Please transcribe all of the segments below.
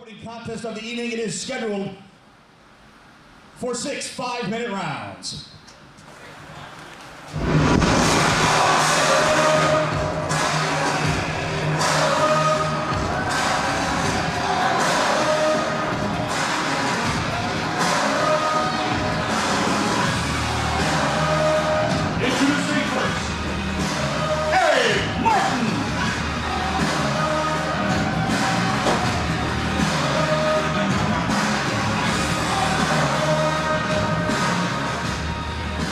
Opening contest of the evening. It is scheduled for 6 5-minute rounds. Introducing first, Martin.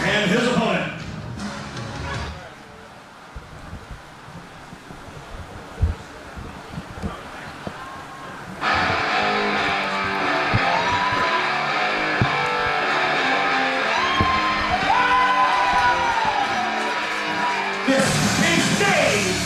And his opponent. This is Dave.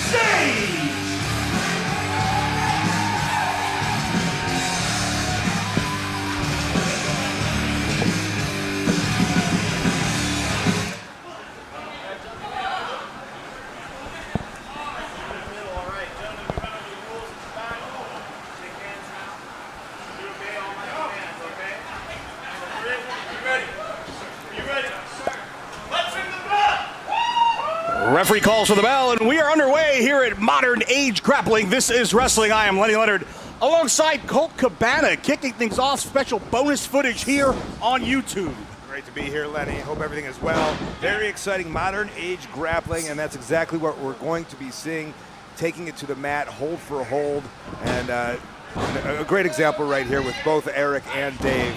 Referee calls for the bell, and we are underway here at Modern Age Grappling. This is wrestling. I am Lenny Leonard, alongside Colt Cabana, kicking things off. Special bonus footage here on YouTube. Great to be here, Lenny. Hope everything is well. Very exciting Modern Age Grappling, and that's exactly what we're going to be seeing. Taking it to the mat, hold for hold, and a great example right here with both Eric and Dave.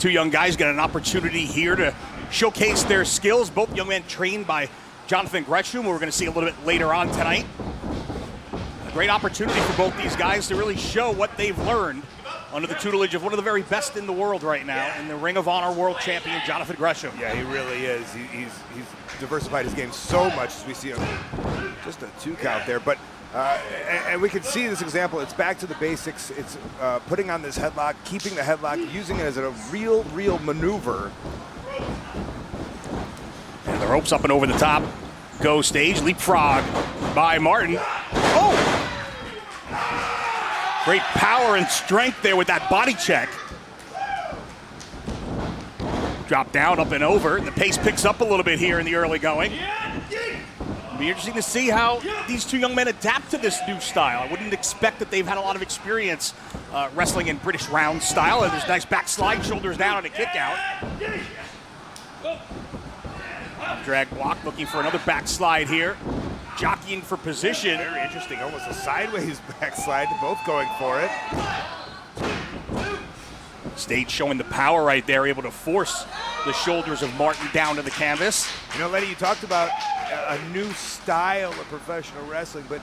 Two young guys get an opportunity here to showcase their skills. Both young men trained by Jonathan Gresham, who we're going to see a little bit later on tonight. A great opportunity for both these guys to really show what they've learned under the tutelage of one of the very best in the world right now, in the Ring of Honor World Champion, Jonathan Gresham. Yeah, he really is. He's diversified his game so much as we see him. Just a 2 count there, but and we can see this example. It's back to the basics. It's putting on this headlock, keeping the headlock, using it as a real maneuver. And the ropes up and over the top. Go stage, leapfrog by Martin. Oh! Great power and strength there with that body check. Drop down, up and over. The pace picks up a little bit here in the early going. It'll be interesting to see how these two young men adapt to this new style. I wouldn't expect that they've had a lot of experience wrestling in British round style. And there's a nice backslide, shoulders down, and a kick out. Drag block, looking for another backslide here. Jockeying for position. Very interesting, almost a sideways backslide, both going for it. Stage showing the power right there, able to force the shoulders of Martin down to the canvas. You know, Lenny, you talked about a new style of professional wrestling, but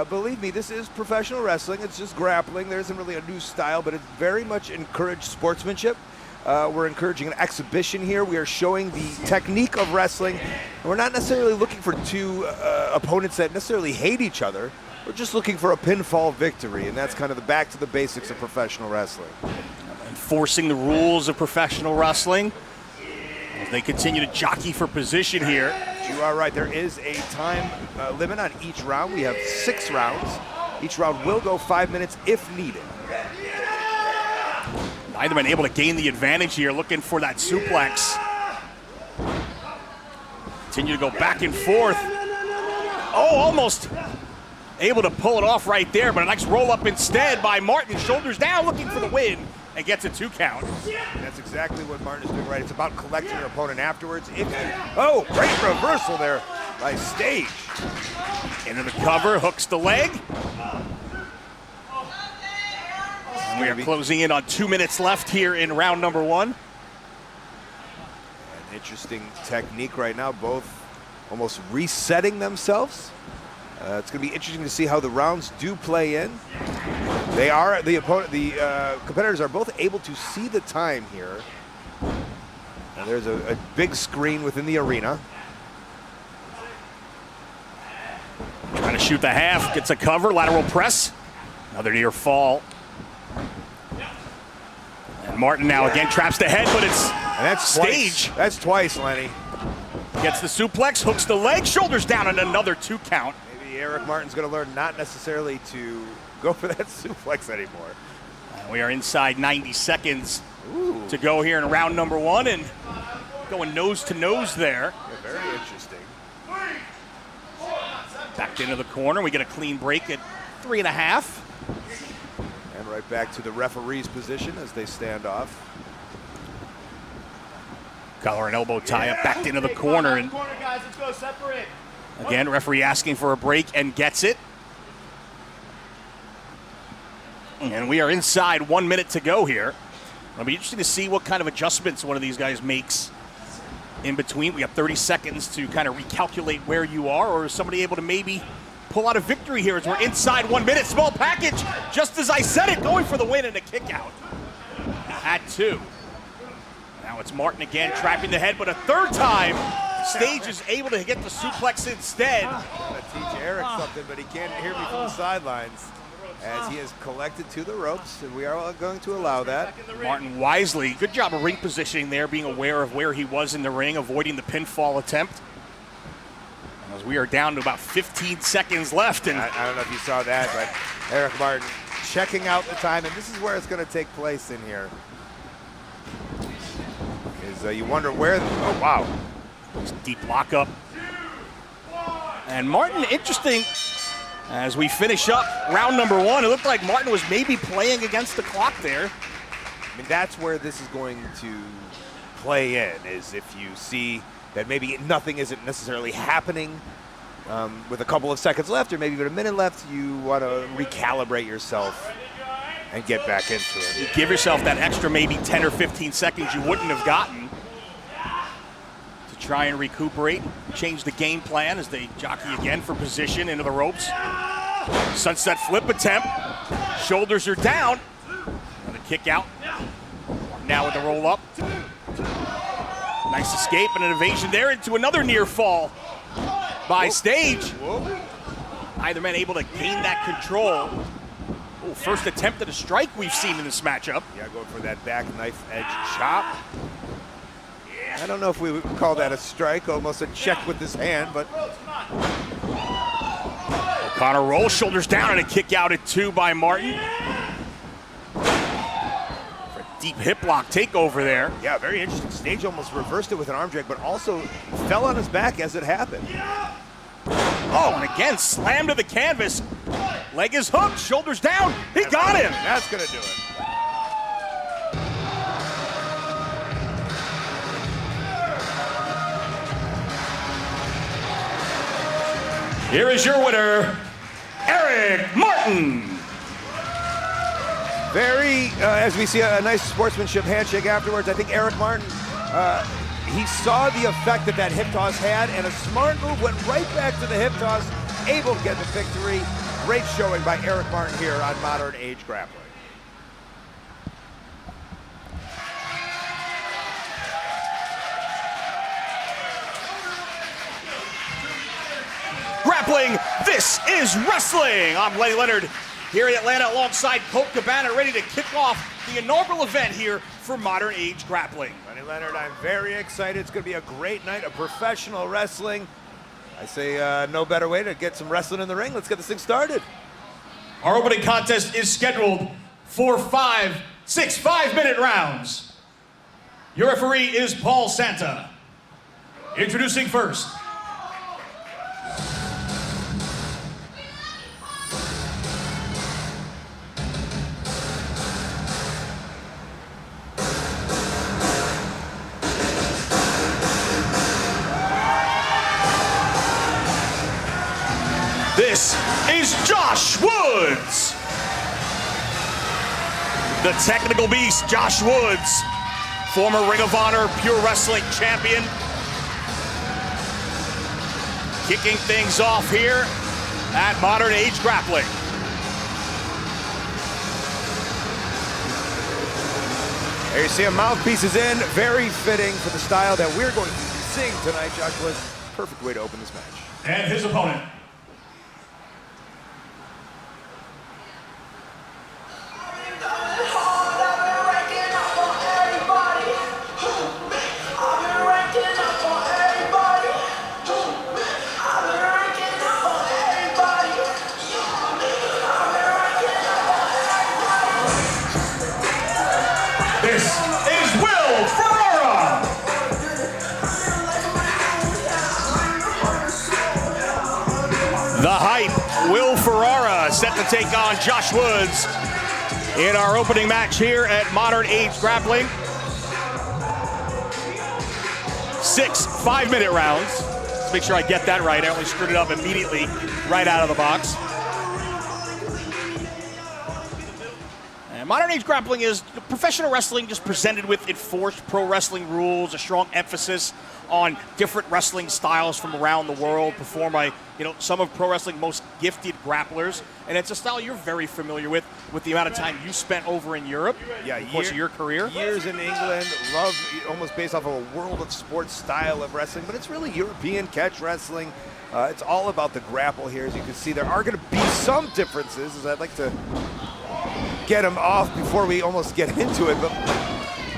believe me, this is professional wrestling. It's just grappling. There isn't really a new style, but it very much encouraged sportsmanship. We're encouraging an exhibition here. We are showing the technique of wrestling. We're not necessarily looking for two opponents that necessarily hate each other. We're just looking for a pinfall victory, and that's kind of the back to the basics of professional wrestling. Enforcing the rules of professional wrestling as they continue to jockey for position here. You are right. There is a time limit on each round. We have 6 rounds. Each round will go 5 minutes if needed. Neither man able to gain the advantage here, looking for that suplex. Continue to go back and forth. Oh, almost able to pull it off right there, but a nice roll up instead by Martin. Shoulders down, looking for the win, and gets a 2 count. That's exactly what Martin is doing right. It's about collecting your opponent afterwards. Oh, great reversal there by Stage. Into the cover, hooks the leg. We are closing in on 2 minutes left here in round number 1. An interesting technique right now, both almost resetting themselves. It's going to be interesting to see how the rounds do play in. They are the competitors are both able to see the time here. And there's a big screen within the arena. Trying to shoot the half, gets a cover, lateral press. Another near fall. And Martin now again traps the head, but it's Stage. That's twice, Lenny. Gets the suplex, hooks the leg, shoulders down, and another 2 count. Maybe Eric Martin's going to learn not necessarily to go for that suplex anymore. We are inside 90 seconds to go here in round number 1, and going nose to nose there. Yeah, very interesting. Backed into the corner. We get a clean break at 3.5. And right back to the referee's position as they stand off. Collar and elbow tie up, backed into the corner. And guys, let's go separate. again, referee asking for a break and gets it. And we are inside 1 minute to go here. It'll be interesting to see what kind of adjustments one of these guys makes in between. We have 30 seconds to kind of recalculate where you are, or is somebody able to maybe pull out a victory here as we're inside 1 minute. Small package, just as I said it, going for the win and a kick out at 2. Now it's Martin again, trapping the head, but a third time, Stage is able to get the suplex instead. I'm going to teach Eric something, but he can't hear me from the sidelines as he is collected to the ropes, and we are going to allow that. Martin wisely, good job of ring positioning there, being aware of where he was in the ring, avoiding the pinfall attempt. As we are down to about 15 seconds left. And I don't know if you saw that, but Eric Martin checking out the time, and this is where it's going to take place in here. You wonder where, oh wow. Deep lockup. And Martin, interesting, as we finish up round number 1, it looked like Martin was maybe playing against the clock there. I mean, that's where this is going to play in, is if you see that maybe nothing isn't necessarily happening with a couple of seconds left, or maybe even a minute left, you want to recalibrate yourself and get back into it. You give yourself that extra maybe 10 or 15 seconds you wouldn't have gotten to try and recuperate, change the game plan as they jockey again for position into the ropes. Sunset flip attempt, shoulders are down, and the kick out. Now with the roll up. Nice escape and an evasion there into another near fall by Stage. Either man able to gain that control. Ooh, first attempt at a strike we've seen in this matchup. Yeah, going for that back knife edge chop. I don't know if we would call that a strike, almost a check with his hand, but. O'Connor rolls, shoulders down, and a kick out at 2 by Martin. For a deep hip lock takeover there. Yeah, very interesting. Stage almost reversed it with an arm drag, but also fell on his back as it happened. Oh, and again, slam to the canvas. Leg is hooked, shoulders down. He got him. That's going to do it. Here is your winner, Eric Martin. Very, as we see a nice sportsmanship handshake afterwards, I think Eric Martin, he saw the effect that that hip toss had, and a smart move went right back to the hip toss, able to get the victory. Great showing by Eric Martin here on Modern Age Grappling. Grappling, this is wrestling. I'm Lenny Leonard here in Atlanta alongside Colt Cabana, ready to kick off the inaugural event here for Modern Age Grappling. Lenny Leonard, I'm very excited. It's going to be a great night of professional wrestling. I say no better way to get some wrestling in the ring. Let's get this thing started. Our opening contest is scheduled for 6 5-minute rounds. Your referee is Paul Santa. Introducing first, this is Josh Woods. The technical beast, Josh Woods, former Ring of Honor Pure Wrestling champion. Kicking things off here at Modern Age Grappling. There you see a mouthpiece is in, very fitting for the style that we're going to be seeing tonight. Josh Woods, perfect way to open this match. and his opponent. Ferrara set to take on Josh Woods in our opening match here at Modern Age Grappling. 6 5-minute rounds. Let's make sure I get that right. I only screwed it up immediately right out of the box. And Modern Age Grappling is professional wrestling just presented with enforced pro wrestling rules, a strong emphasis on different wrestling styles from around the world, performed by some of pro wrestling's most gifted grapplers, and it's a style you're very familiar with the amount of time you spent over in Europe. Yeah, of course, of your career. Years in England, love almost based off of a world of sports style of wrestling, but it's really European catch wrestling. It's all about the grapple here. As you can see, there are going to be some differences, as I'd like to get them off before we almost get into it. But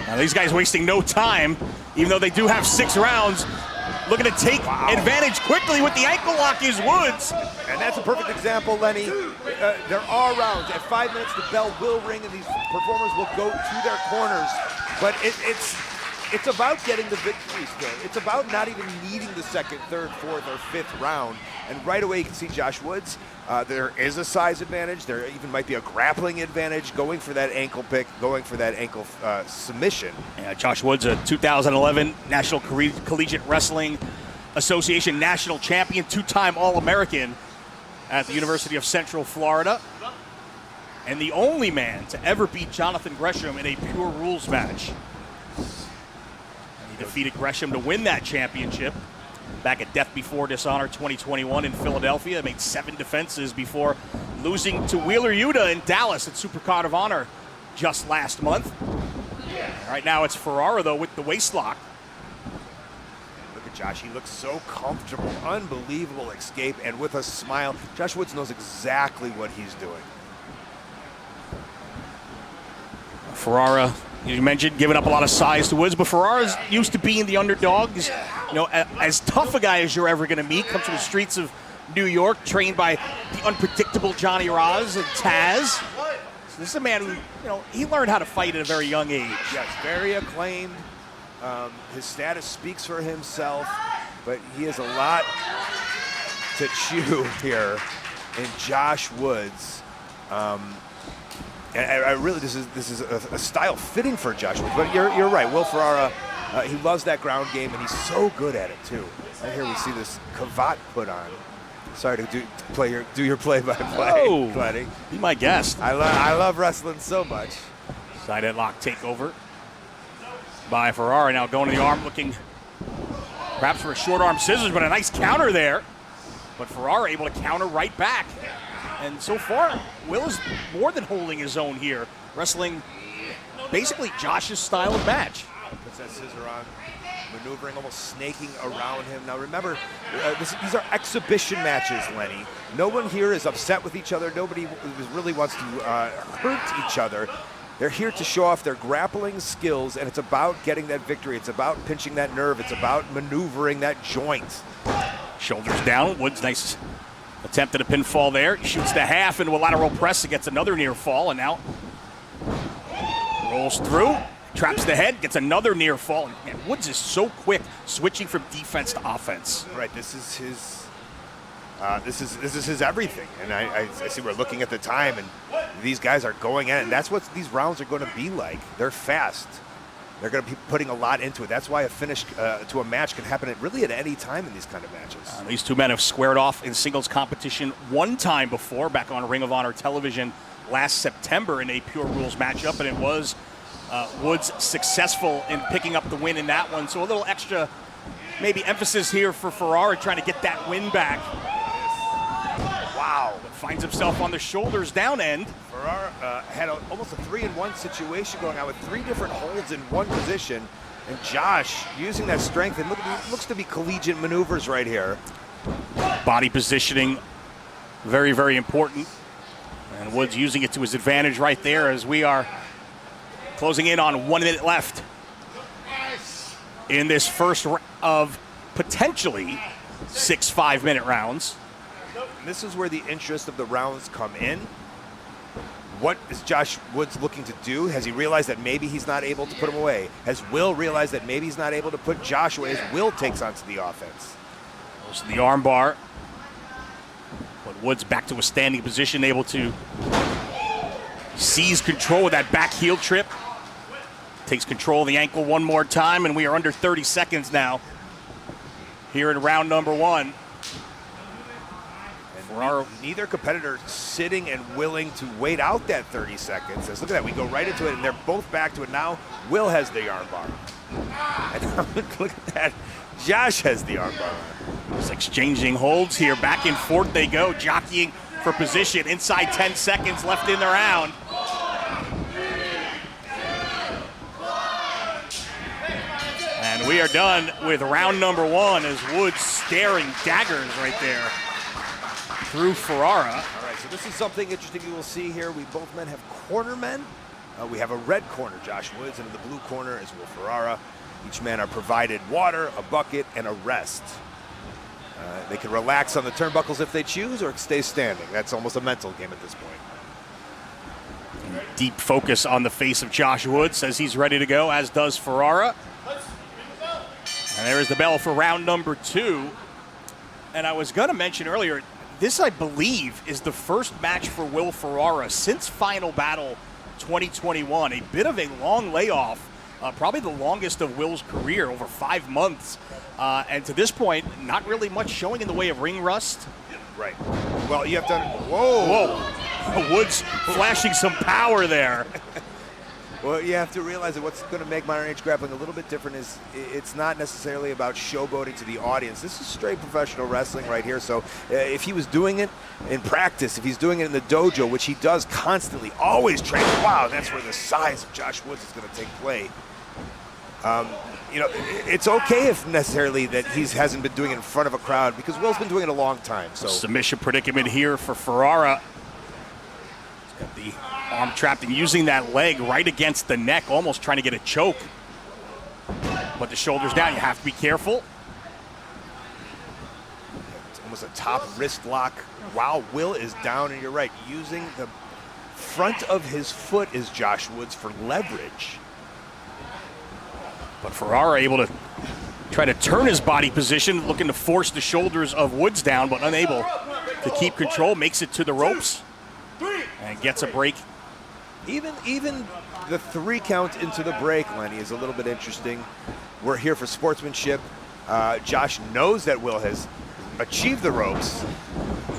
now these guys wasting no time, even though they do have 6 rounds. Looking to take advantage quickly with the ankle lock is Woods. And that's a perfect example, Lenny. There are rounds. At 5 minutes, the bell will ring and these performers will go to their corners. But it's about getting the victory still. It's about not even needing the second, third, fourth, or fifth round. And right away, you can see Josh Woods. There is a size advantage. There even might be a grappling advantage, going for that ankle pick, going for that ankle submission. Yeah, Josh Woods, a 2011 National Collegiate Wrestling Association national champion, 2-time All-American at the University of Central Florida, and the only man to ever beat Jonathan Gresham in a pure rules match. He defeated Gresham to win that championship back at Death Before Dishonor 2021 in Philadelphia. Made 7 defenses before losing to Wheeler Yuta in Dallas at Supercard of Honor just last month. Right now it's Ferrara, though, with the waist lock. Look at Josh. He looks so comfortable. Unbelievable escape, and with a smile. Josh Woods knows exactly what he's doing. Ferrara, you mentioned giving up a lot of size to Woods, but Ferrara's used to being the underdog. He's, as tough a guy as you're ever going to meet. Comes from the streets of New York, trained by the unpredictable Johnny Roz and Taz. So this is a man who, he learned how to fight at a very young age. Yes, very acclaimed. His status speaks for himself, but he has a lot to chew here in Josh Woods. And I really, this is a style fitting for Josh Woods. But you're right, Will Ferrara, he loves that ground game, and he's so good at it too. Right here we see this cravat put on. Sorry to do your play-by-play, buddy. Be my guest. I love wrestling so much. Side headlock takeover by Ferrara. Now going to the arm, looking perhaps for a short arm scissors, but a nice counter there. But Ferrara able to counter right back. And so far, Will is more than holding his own here, wrestling basically Josh's style of match. Puts that scissor on, maneuvering, almost snaking around him. Now remember, these are exhibition matches, Lenny. No one here is upset with each other. Nobody really wants to hurt each other. They're here to show off their grappling skills, and it's about getting that victory. It's about pinching that nerve. It's about maneuvering that joint. Shoulders down. Woods, nice attempt at a pinfall there. Shoots the half into a lateral press and gets another near fall, and now rolls through, traps the head, gets another near fall. And man, Woods is so quick switching from defense to offense. Right, this is his everything. And I see we're looking at the time, and these guys are going at it. And that's what these rounds are going to be like. They're fast. They're going to be putting a lot into it. That's why a finish to a match can happen really at any time in these kind of matches. These two men have squared off in singles competition one time before, back on Ring of Honor television last September in a pure rules matchup, and it was Woods successful in picking up the win in that one. So a little extra maybe emphasis here for Ferrara, trying to get that win back. Wow. But finds himself on the shoulders down end. Ferrara had almost a 3-in-1 situation going on with 3 different holds in one position. And Josh using that strength, and looks to be collegiate maneuvers right here. Body positioning, very, very important. And Woods using it to his advantage right there as we are closing in on 1 minute left in this first of potentially 6 5-minute rounds. This is where the interest of the rounds come in. What is Josh Woods looking to do? Has he realized that maybe he's not able to put him away? Has Will realized that maybe he's not able to put Josh away as Will takes onto the offense? Goes to the arm bar. But Woods back to a standing position, able to seize control of that back heel trip. Takes control of the ankle one more time, and we are under 30 seconds now here in round number 1. Neither competitor sitting and willing to wait out that 30 seconds. Look at that, we go right into it, and they're both back to it now. Will has the armbar. And look at that, Josh has the armbar. Just exchanging holds here, back and forth they go, jockeying for position. Inside 10 seconds left in the round. And we are done with round number 1 as Woods staring daggers right there through Ferrara. All right, so this is something interesting you will see here. We both men have corner men. We have a red corner, Josh Woods, and in the blue corner is Will Ferrara. Each man are provided water, a bucket, and a rest. They can relax on the turnbuckles if they choose, or stay standing. That's almost a mental game at this point. Deep focus on the face of Josh Woods, says he's ready to go, as does Ferrara. And there is the bell for round number 2. And I was going to mention earlier, this, I believe, is the first match for Will Ferrara since Final Battle 2021. A bit of a long layoff, probably the longest of Will's career, over 5 months. And to this point, not really much showing in the way of ring rust. Right. Well, you have to... Whoa. Whoa. Woods flashing some power there. Well, you have to realize that what's going to make modern age grappling a little bit different is it's not necessarily about showboating to the audience. This is straight professional wrestling right here. So if he was doing it in practice, if he's doing it in the dojo, which he does constantly, always training, wow, that's where the size of Josh Woods is going to take play. You know, it's okay if necessarily that he hasn't been doing it in front of a crowd, because Will's been doing it a long time. So submission predicament here for Ferrara. He's got the arm trapped and using that leg right against the neck, almost trying to get a choke. But the shoulders down, you have to be careful. It's almost a top wrist lock while Will is down, and you're right, using the front of his foot is Josh Woods for leverage. But Ferrara able to try to turn his body position, looking to force the shoulders of Woods down, but unable to keep control, makes it to the ropes and gets a break. Even the 3 count into the break, Lenny, is a little bit interesting. We're here for sportsmanship. Josh knows that Will has achieved the ropes,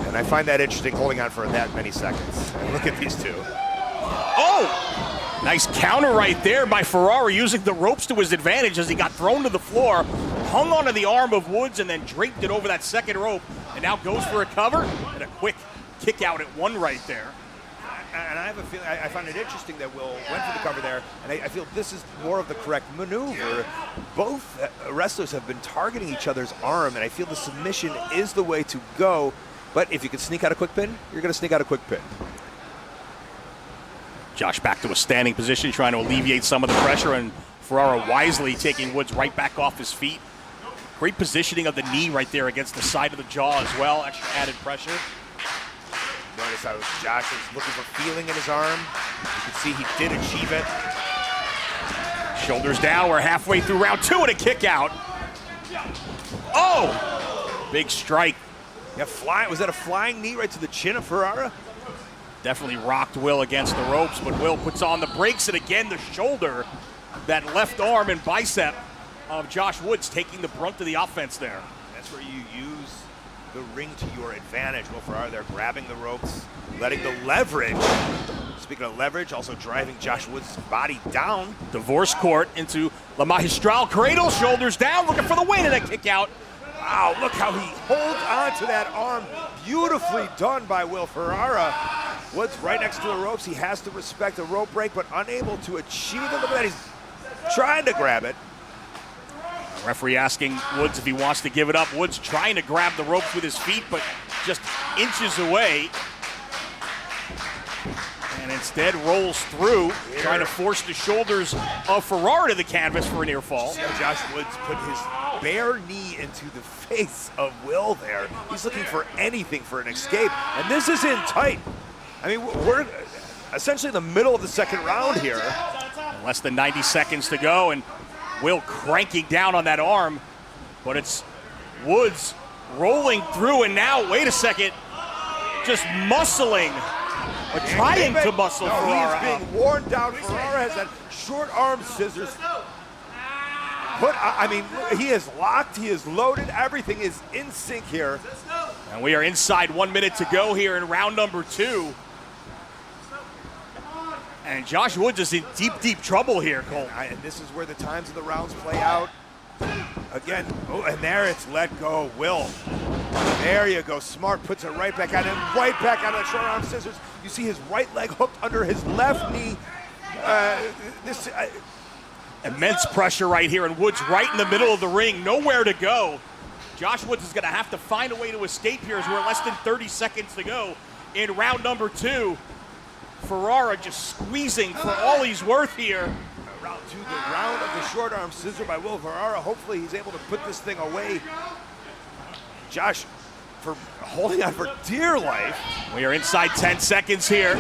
and I find that interesting, holding on for that many seconds. And look at these two. Oh! Nice counter right there by Ferrara, using the ropes to his advantage as he got thrown to the floor, hung onto the arm of Woods, and then draped it over that second rope, and now goes for a cover, and a quick kick out at 1 right there. And I have a feeling, I find it interesting that Will went for the cover there, and I feel this is more of the correct maneuver. Both wrestlers have been targeting each other's arm, and I feel the submission is the way to go. But if you can sneak out a quick pin, you're going to sneak out a quick pin. Josh back to a standing position, trying to alleviate some of the pressure, and Ferrara wisely taking Woods right back off his feet. Great positioning of the knee right there against the side of the jaw as well, extra added pressure. Notice how Josh was looking for feeling in his arm. You can see he did achieve it. Shoulders down, we're halfway through round 2 and a kick out. Oh! Big strike. Yeah, was that a flying knee right to the chin of Ferrara? Definitely rocked Will against the ropes, but Will puts on the brakes, and again the shoulder, that left arm and bicep of Josh Woods taking the brunt of the offense there. That's where you use the ring to your advantage. Will Ferrara there grabbing the ropes, letting the leverage. Speaking of leverage, also driving Josh Woods' body down. Divorce court into La Magistral cradle, shoulders down, looking for the win and a kick out. Wow, look how he holds on to that arm. Beautifully done by Will Ferrara. Woods right next to the ropes. He has to respect the rope break, but unable to achieve it. Look at that, he's trying to grab it. Referee asking Woods if he wants to give it up. Woods trying to grab the ropes with his feet, but just inches away. And instead rolls through, trying to force the shoulders of Ferrara to the canvas for a near fall. See how Josh Woods put his bare knee into the face of Will there. He's looking for anything for an escape, and this is in tight. I mean, we're essentially in the middle of the second round here. Less than 90 seconds to go, and Will cranking down on that arm, but it's Woods rolling through, and now, wait a second, just muscling, or trying to muscle Ferrara. He is being worn down. Ferrara has that short arm scissors. I mean, he is locked, he is loaded, everything is in sync here. And we are inside 1 minute to go here in round number 2. And Josh Woods is in deep, deep trouble here, Colt. And this is where the times of the rounds play out. Again, oh, and there it's let go, Will. There you go, smart, puts it right back out, and right back out of the short arm scissors. You see his right leg hooked under his left knee. Immense pressure right here, and Woods right in the middle of the ring, nowhere to go. Josh Woods is going to have to find a way to escape here as we're less than 30 seconds to go in round number 2. Ferrara just squeezing for all he's worth here. Round 2, the round of the short arm scissor by Will Ferrara. Hopefully he's able to put this thing away. Josh, for holding on for dear life. We are inside 10 seconds here.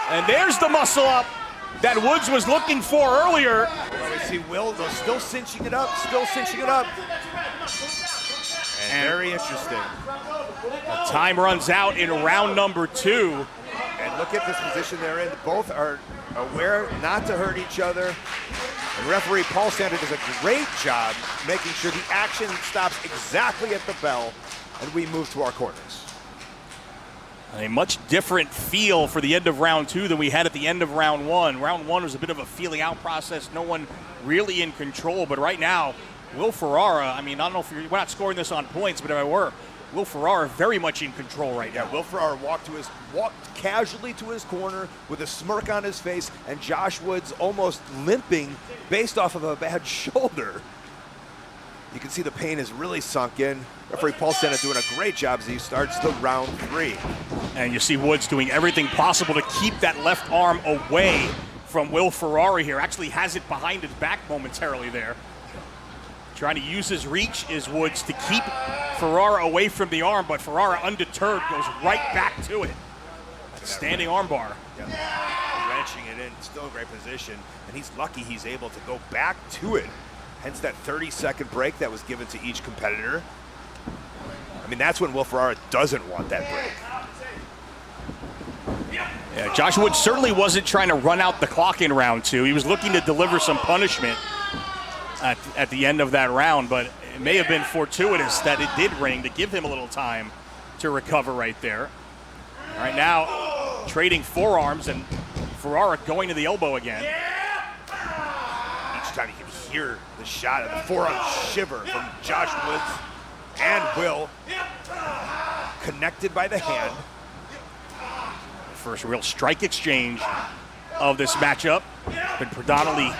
And there's the muscle up that Woods was looking for earlier. Well, we see Will though, still cinching it up, And very interesting. The time runs out in round number 2. And look at this position they're in. Both are aware not to hurt each other. And referee Paul Sander does a great job making sure the action stops exactly at the bell, and we move to our corners. A much different feel for the end of round 2 than we had at the end of round 1. Round 1 was a bit of a feeling out process, no one really in control, but right now, Will Ferrara, I mean, I don't know if we're not scoring this on points, but if I were, Will Ferrara very much in control right now. Will Ferrara walked casually to his corner with a smirk on his face, and Josh Woods almost limping based off of a bad shoulder. You can see the pain is really sunk in. Referee Paul Sander doing a great job as he starts the round 3. And you see Woods doing everything possible to keep that left arm away from Will Ferrara here. Actually has it behind his back momentarily there. Trying to use his reach is Woods to keep Ferrara away from the arm, but Ferrara, undeterred, goes right back to it. Standing armbar. Yeah. Wrenching it in, still a great position, and he's lucky he's able to go back to it. Hence that 30-second break that was given to each competitor. I mean, that's when Will Ferrara doesn't want that break. Yeah, Josh Woods certainly wasn't trying to run out the clock in round 2. He was looking to deliver some punishment at the end of that round, but it may have been fortuitous that it did ring to give him a little time to recover right there. All right, now trading forearms, and Ferrara going to the elbow again. Each time you can hear the shot of the forearm shiver from Josh Woods and Will. Connected by the hand. First real strike exchange of this matchup. Been predominantly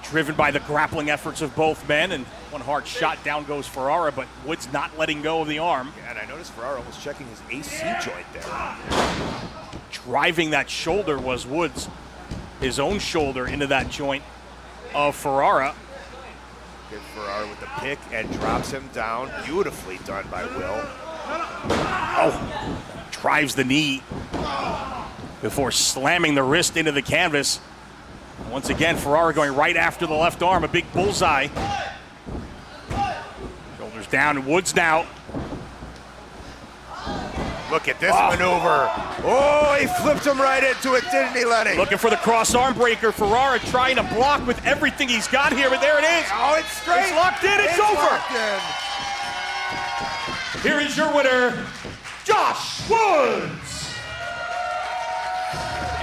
driven by the grappling efforts of both men, and one hard shot, down goes Ferrara, but Woods not letting go of the arm. Yeah, and I noticed Ferrara was checking his AC joint there. Driving that shoulder was Woods, his own shoulder into that joint of Ferrara. Good Ferrara with the pick and drops him down. Beautifully done by Will. Oh, drives the knee before slamming the wrist into the canvas. Once again, Ferrara going right after the left arm, a big bullseye. Shoulders down, Woods now. Look at this maneuver. Oh, he flipped him right into it, didn't he, Lenny? Looking for the cross arm breaker. Ferrara trying to block with everything he's got here, but there it is. Oh, it's straight. It's locked in, it's over. Locked in. Here is your winner, Josh Woods.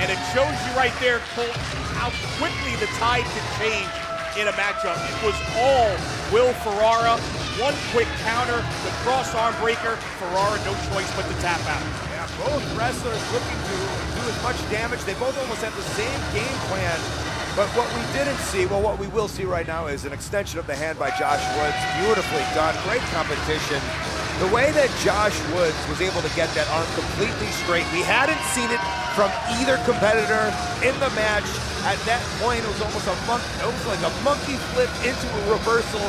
And it shows you right there, Colt, how quickly the tide can change in a matchup. It was all Will Ferrara. One quick counter, the cross arm breaker. Ferrara, no choice but to tap out. Yeah, both wrestlers looking to do as much damage. They both almost have the same game plan. But what we didn't see, well, what we will see right now is an extension of the hand by Josh Woods. Beautifully done, great competition. The way that Josh Woods was able to get that arm completely straight, we hadn't seen it from either competitor in the match. At that point, it was almost like a monkey flip into a reversal.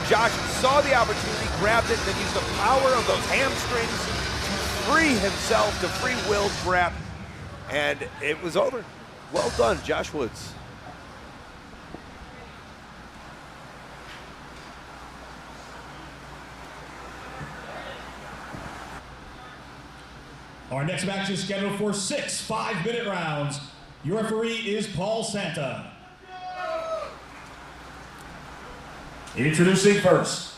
Josh saw the opportunity, grabbed it, and then used the power of those hamstrings to free himself, to free Will's grab, and it was over. Well done, Josh Woods. Our next match is scheduled for 6 5-minute rounds. Your referee is Paul Santa. Introducing first.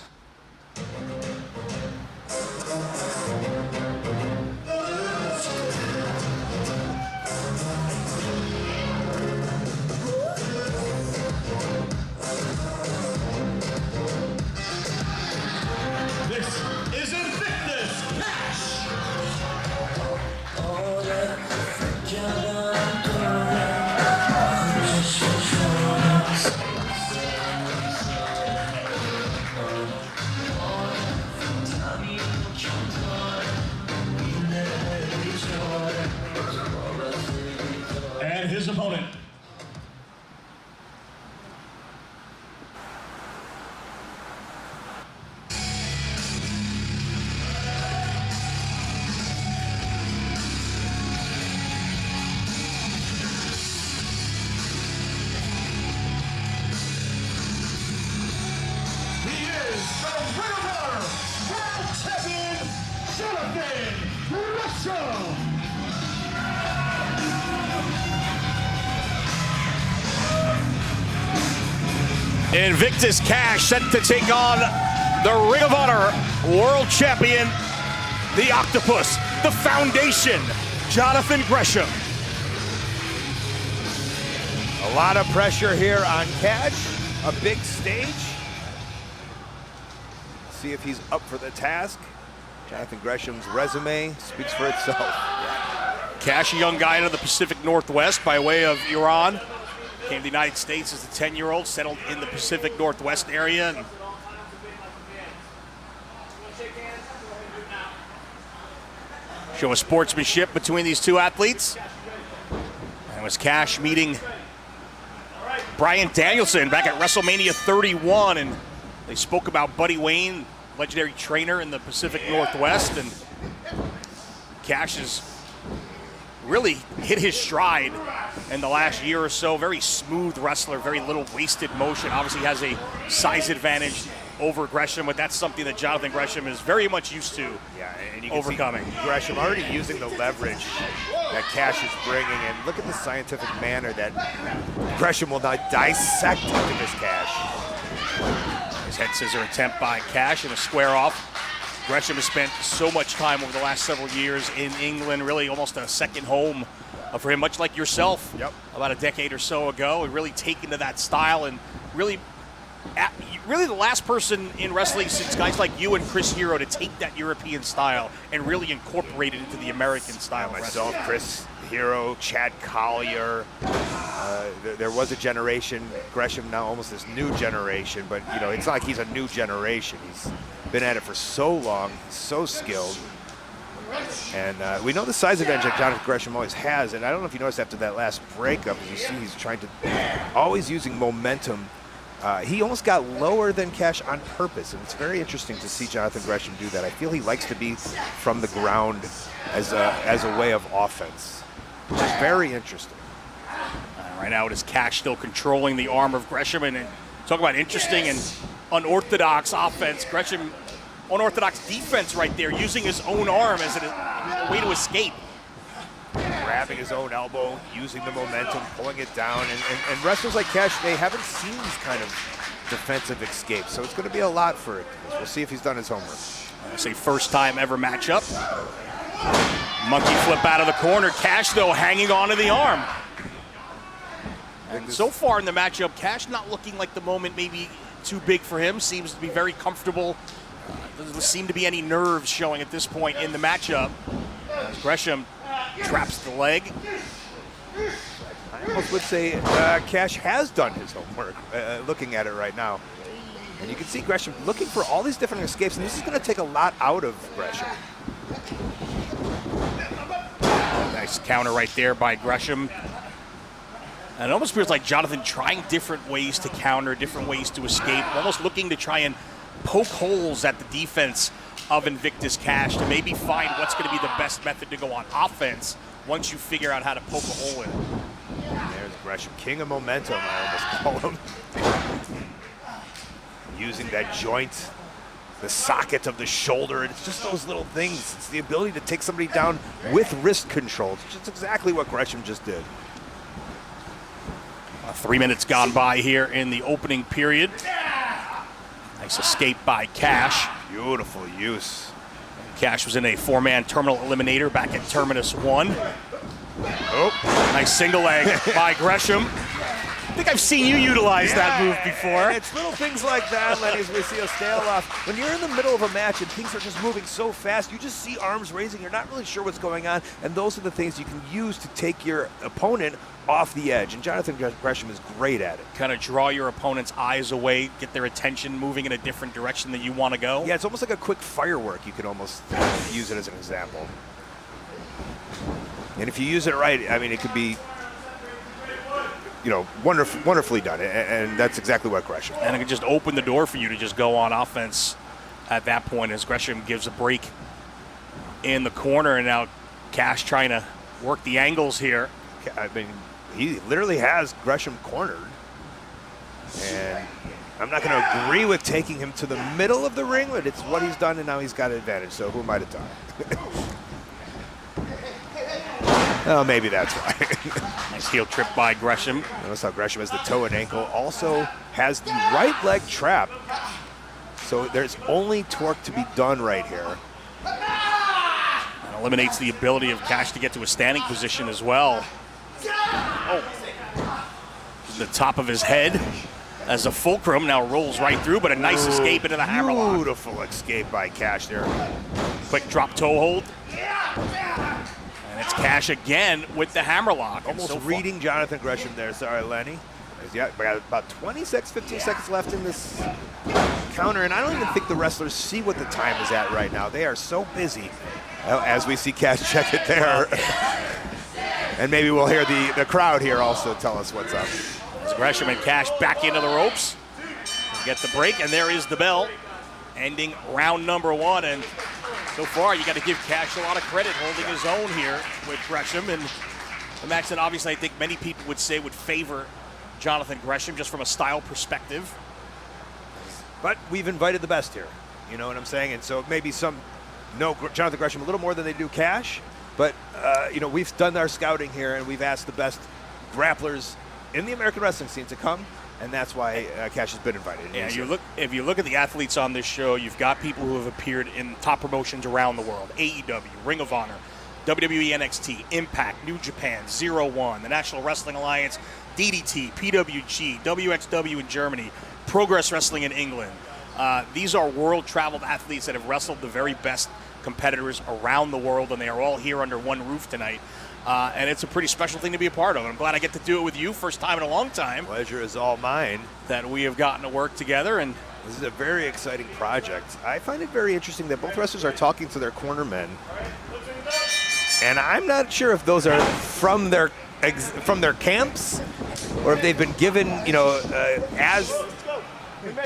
And his opponent. He is the Ring of Honor World Champion, Jonathan Gresham. Invictus Cash set to take on the Ring of Honor World Champion, the Octopus, the Foundation, Jonathan Gresham. A lot of pressure here on Cash, a big stage. See if he's up for the task. Jonathan Gresham's resume speaks for itself. Cash, a young guy out of the Pacific Northwest by way of Iran. Came to the United States as a 10-year-old, settled in the Pacific Northwest area. And show of sportsmanship between these two athletes. And it was Cash meeting Bryan Danielson back at WrestleMania 31, and they spoke about Buddy Wayne, legendary trainer in the Pacific Northwest, and Cash has really hit his stride in the last year or so. Very smooth wrestler, very little wasted motion. Obviously has a size advantage over Gresham, but that's something that Jonathan Gresham is very much used to And you can overcoming. see Gresham already using the leverage that Cash is bringing, and look at the scientific manner that Gresham will now dissect into this Cash. His head scissor attempt by Cash and a square off. Gresham has spent so much time over the last several years in England, really almost a second home for him, much like yourself. About a decade or so ago, and really taken to that style, and really the last person in wrestling since guys like you and Chris Hero to take that European style and really incorporate it into the American style of wrestling. Myself, Chris Hero, Chad Collier. There was a generation, Gresham now almost this new generation, but you know, it's not like he's a new generation. He's been at it for so long, so skilled. And we know the size advantage that Jonathan Gresham always has, and I don't know if you noticed after that last breakup, as you see he's trying to, always using momentum. He almost got lower than Cash on purpose, and it's very interesting to see Jonathan Gresham do that. I feel he likes to be from the ground as a way of offense, which is very interesting. Right now it is Cash still controlling the arm of Gresham, and talk about interesting and unorthodox offense. Gresham, unorthodox defense right there, using his own arm as a way to escape. Grabbing his own elbow, using the momentum, pulling it down, and wrestlers like Cash, they haven't seen these kind of defensive escapes, so it's going to be a lot for it. We'll see if he's done his homework. It's a first time ever matchup. Monkey flip out of the corner. Cash, though, hanging on to the arm. And so far in the matchup, Cash not looking like the moment maybe too big for him. Seems to be very comfortable. Doesn't seem to be any nerves showing at this point in the matchup. Gresham traps the leg. I almost would say Cash has done his homework, looking at it right now. And you can see Gresham looking for all these different escapes, and this is going to take a lot out of Gresham. Nice counter right there by Gresham. And it almost feels like Jonathan trying different ways to counter, different ways to escape, almost looking to try and poke holes at the defense of Invictus Cash to maybe find what's going to be the best method to go on offense once you figure out how to poke a hole in it. There's Gresham, king of momentum, I almost call him. Using that joint the socket of the shoulder. It's just those little things. It's the ability to take somebody down with wrist control. It's just exactly what Gresham just did. 3 minutes gone by here in the opening period. Nice escape by Cash. Beautiful use. Cash was in a 4-man terminal eliminator back at Terminus 1. Oh, nice single leg by Gresham. I think I've seen you utilize that move before. And it's little things like that, Lenny, as we see a stale off. When you're in the middle of a match and things are just moving so fast, you just see arms raising. You're not really sure what's going on. And those are the things you can use to take your opponent off the edge. And Jonathan Gresham is great at it. Kind of draw your opponent's eyes away, get their attention moving in a different direction that you want to go. Yeah, it's almost like a quick firework. You can almost use it as an example. And if you use it right, I mean, it could be, you know, wonderfully done, and that's exactly what Gresham. And it can just open the door for you to just go on offense at that point as Gresham gives a break in the corner, and now Cash trying to work the angles here. I mean, he literally has Gresham cornered, and I'm not going to agree with taking him to the middle of the ring, but it's what he's done, and now he's got an advantage, so who am I to talk? Oh, maybe that's why. Nice heel trip by Gresham. Notice how Gresham has the toe and ankle, also has the right leg trap. So there's only torque to be done right here. And eliminates the ability of Cash to get to a standing position as well. Oh. The top of his head as a fulcrum now rolls right through, but a nice escape into the hammerlock. Beautiful escape by Cash there. Quick drop toe hold. And it's Cash again with the hammerlock. Almost reading Jonathan Gresham there. Sorry, Lenny. Yeah, we got about 15 seconds left in this counter, and I don't even think the wrestlers see what the time is at right now. They are so busy. Well, as we see Cash check it there. And maybe we'll hear the crowd here also tell us what's up. As Gresham and Cash back into the ropes. Get the break, and there is the bell. Ending round number 1, and so far, you got to give Cash a lot of credit holding his own here with Gresham. And the match that obviously I think many people would say would favor Jonathan Gresham just from a style perspective. But we've invited the best here. You know what I'm saying? And so maybe some know Jonathan Gresham a little more than they do Cash. But, you know, we've done our scouting here, and we've asked the best grapplers in the American wrestling scene to come. And that's why Cash has been invited. Yeah, if you look at the athletes on this show, you've got people who have appeared in top promotions around the world. AEW, Ring of Honor, WWE NXT, Impact, New Japan, 0-1, the National Wrestling Alliance, DDT, PWG, WXW in Germany, Progress Wrestling in England. These are world-traveled athletes that have wrestled the very best competitors around the world, and they are all here under one roof tonight. And it's a pretty special thing to be a part of. And I'm glad I get to do it with you, first time in a long time. Pleasure is all mine. That we have gotten to work together. And this is a very exciting project. I find it very interesting that both wrestlers are talking to their corner men. And I'm not sure if those are from their camps or if they've been given, you know, as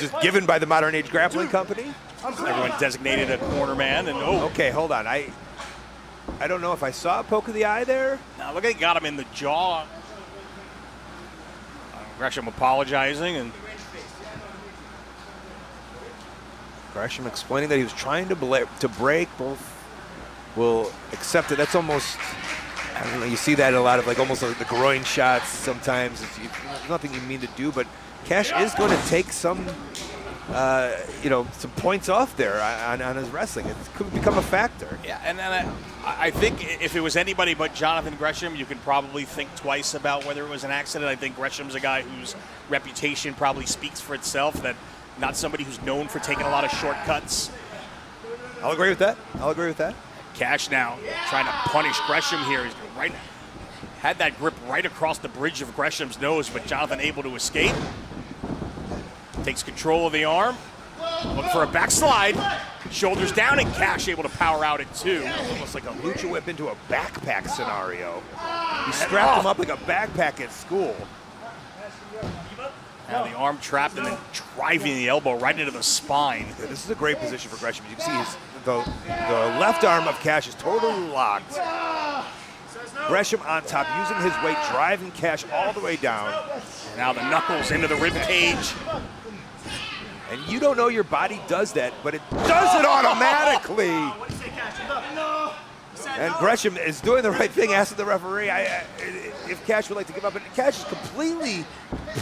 just given by the Modern Age Grappling Company. Everyone designated a corner man. And okay, hold on. I don't know if I saw a poke of the eye there. Now look, they got him in the jaw. Gresham apologizing, and Gresham explaining that he was trying to break. Both will accept it. That's almost, I don't know, you see that in a lot of almost like the groin shots sometimes. There's nothing you mean to do, but Cash is going to take some, you know, some points off there on his wrestling. It could become a factor. Yeah, and then I think if it was anybody but Jonathan Gresham, you could probably think twice about whether it was an accident. I think Gresham's a guy whose reputation probably speaks for itself, that not somebody who's known for taking a lot of shortcuts. I'll agree with that. Cash now trying to punish Gresham here. He's had that grip right across the bridge of Gresham's nose, but Jonathan able to escape. Takes control of the arm. Looking for a backslide. Shoulders down, and Cash able to power out at 2. Almost like a lucha whip into a backpack scenario. He strapped him up like a backpack at school. Now the arm trapped and then driving the elbow right into the spine. Yeah, this is a great position for Gresham. You can see the left arm of Cash is totally locked. Gresham on top, using his weight, driving Cash all the way down. Now the knuckles into the rib cage. And you don't know your body does that, but it does it automatically. What do you say, Cash? No. And Gresham is doing the right thing, asking the referee if Cash would like to give up. But Cash is completely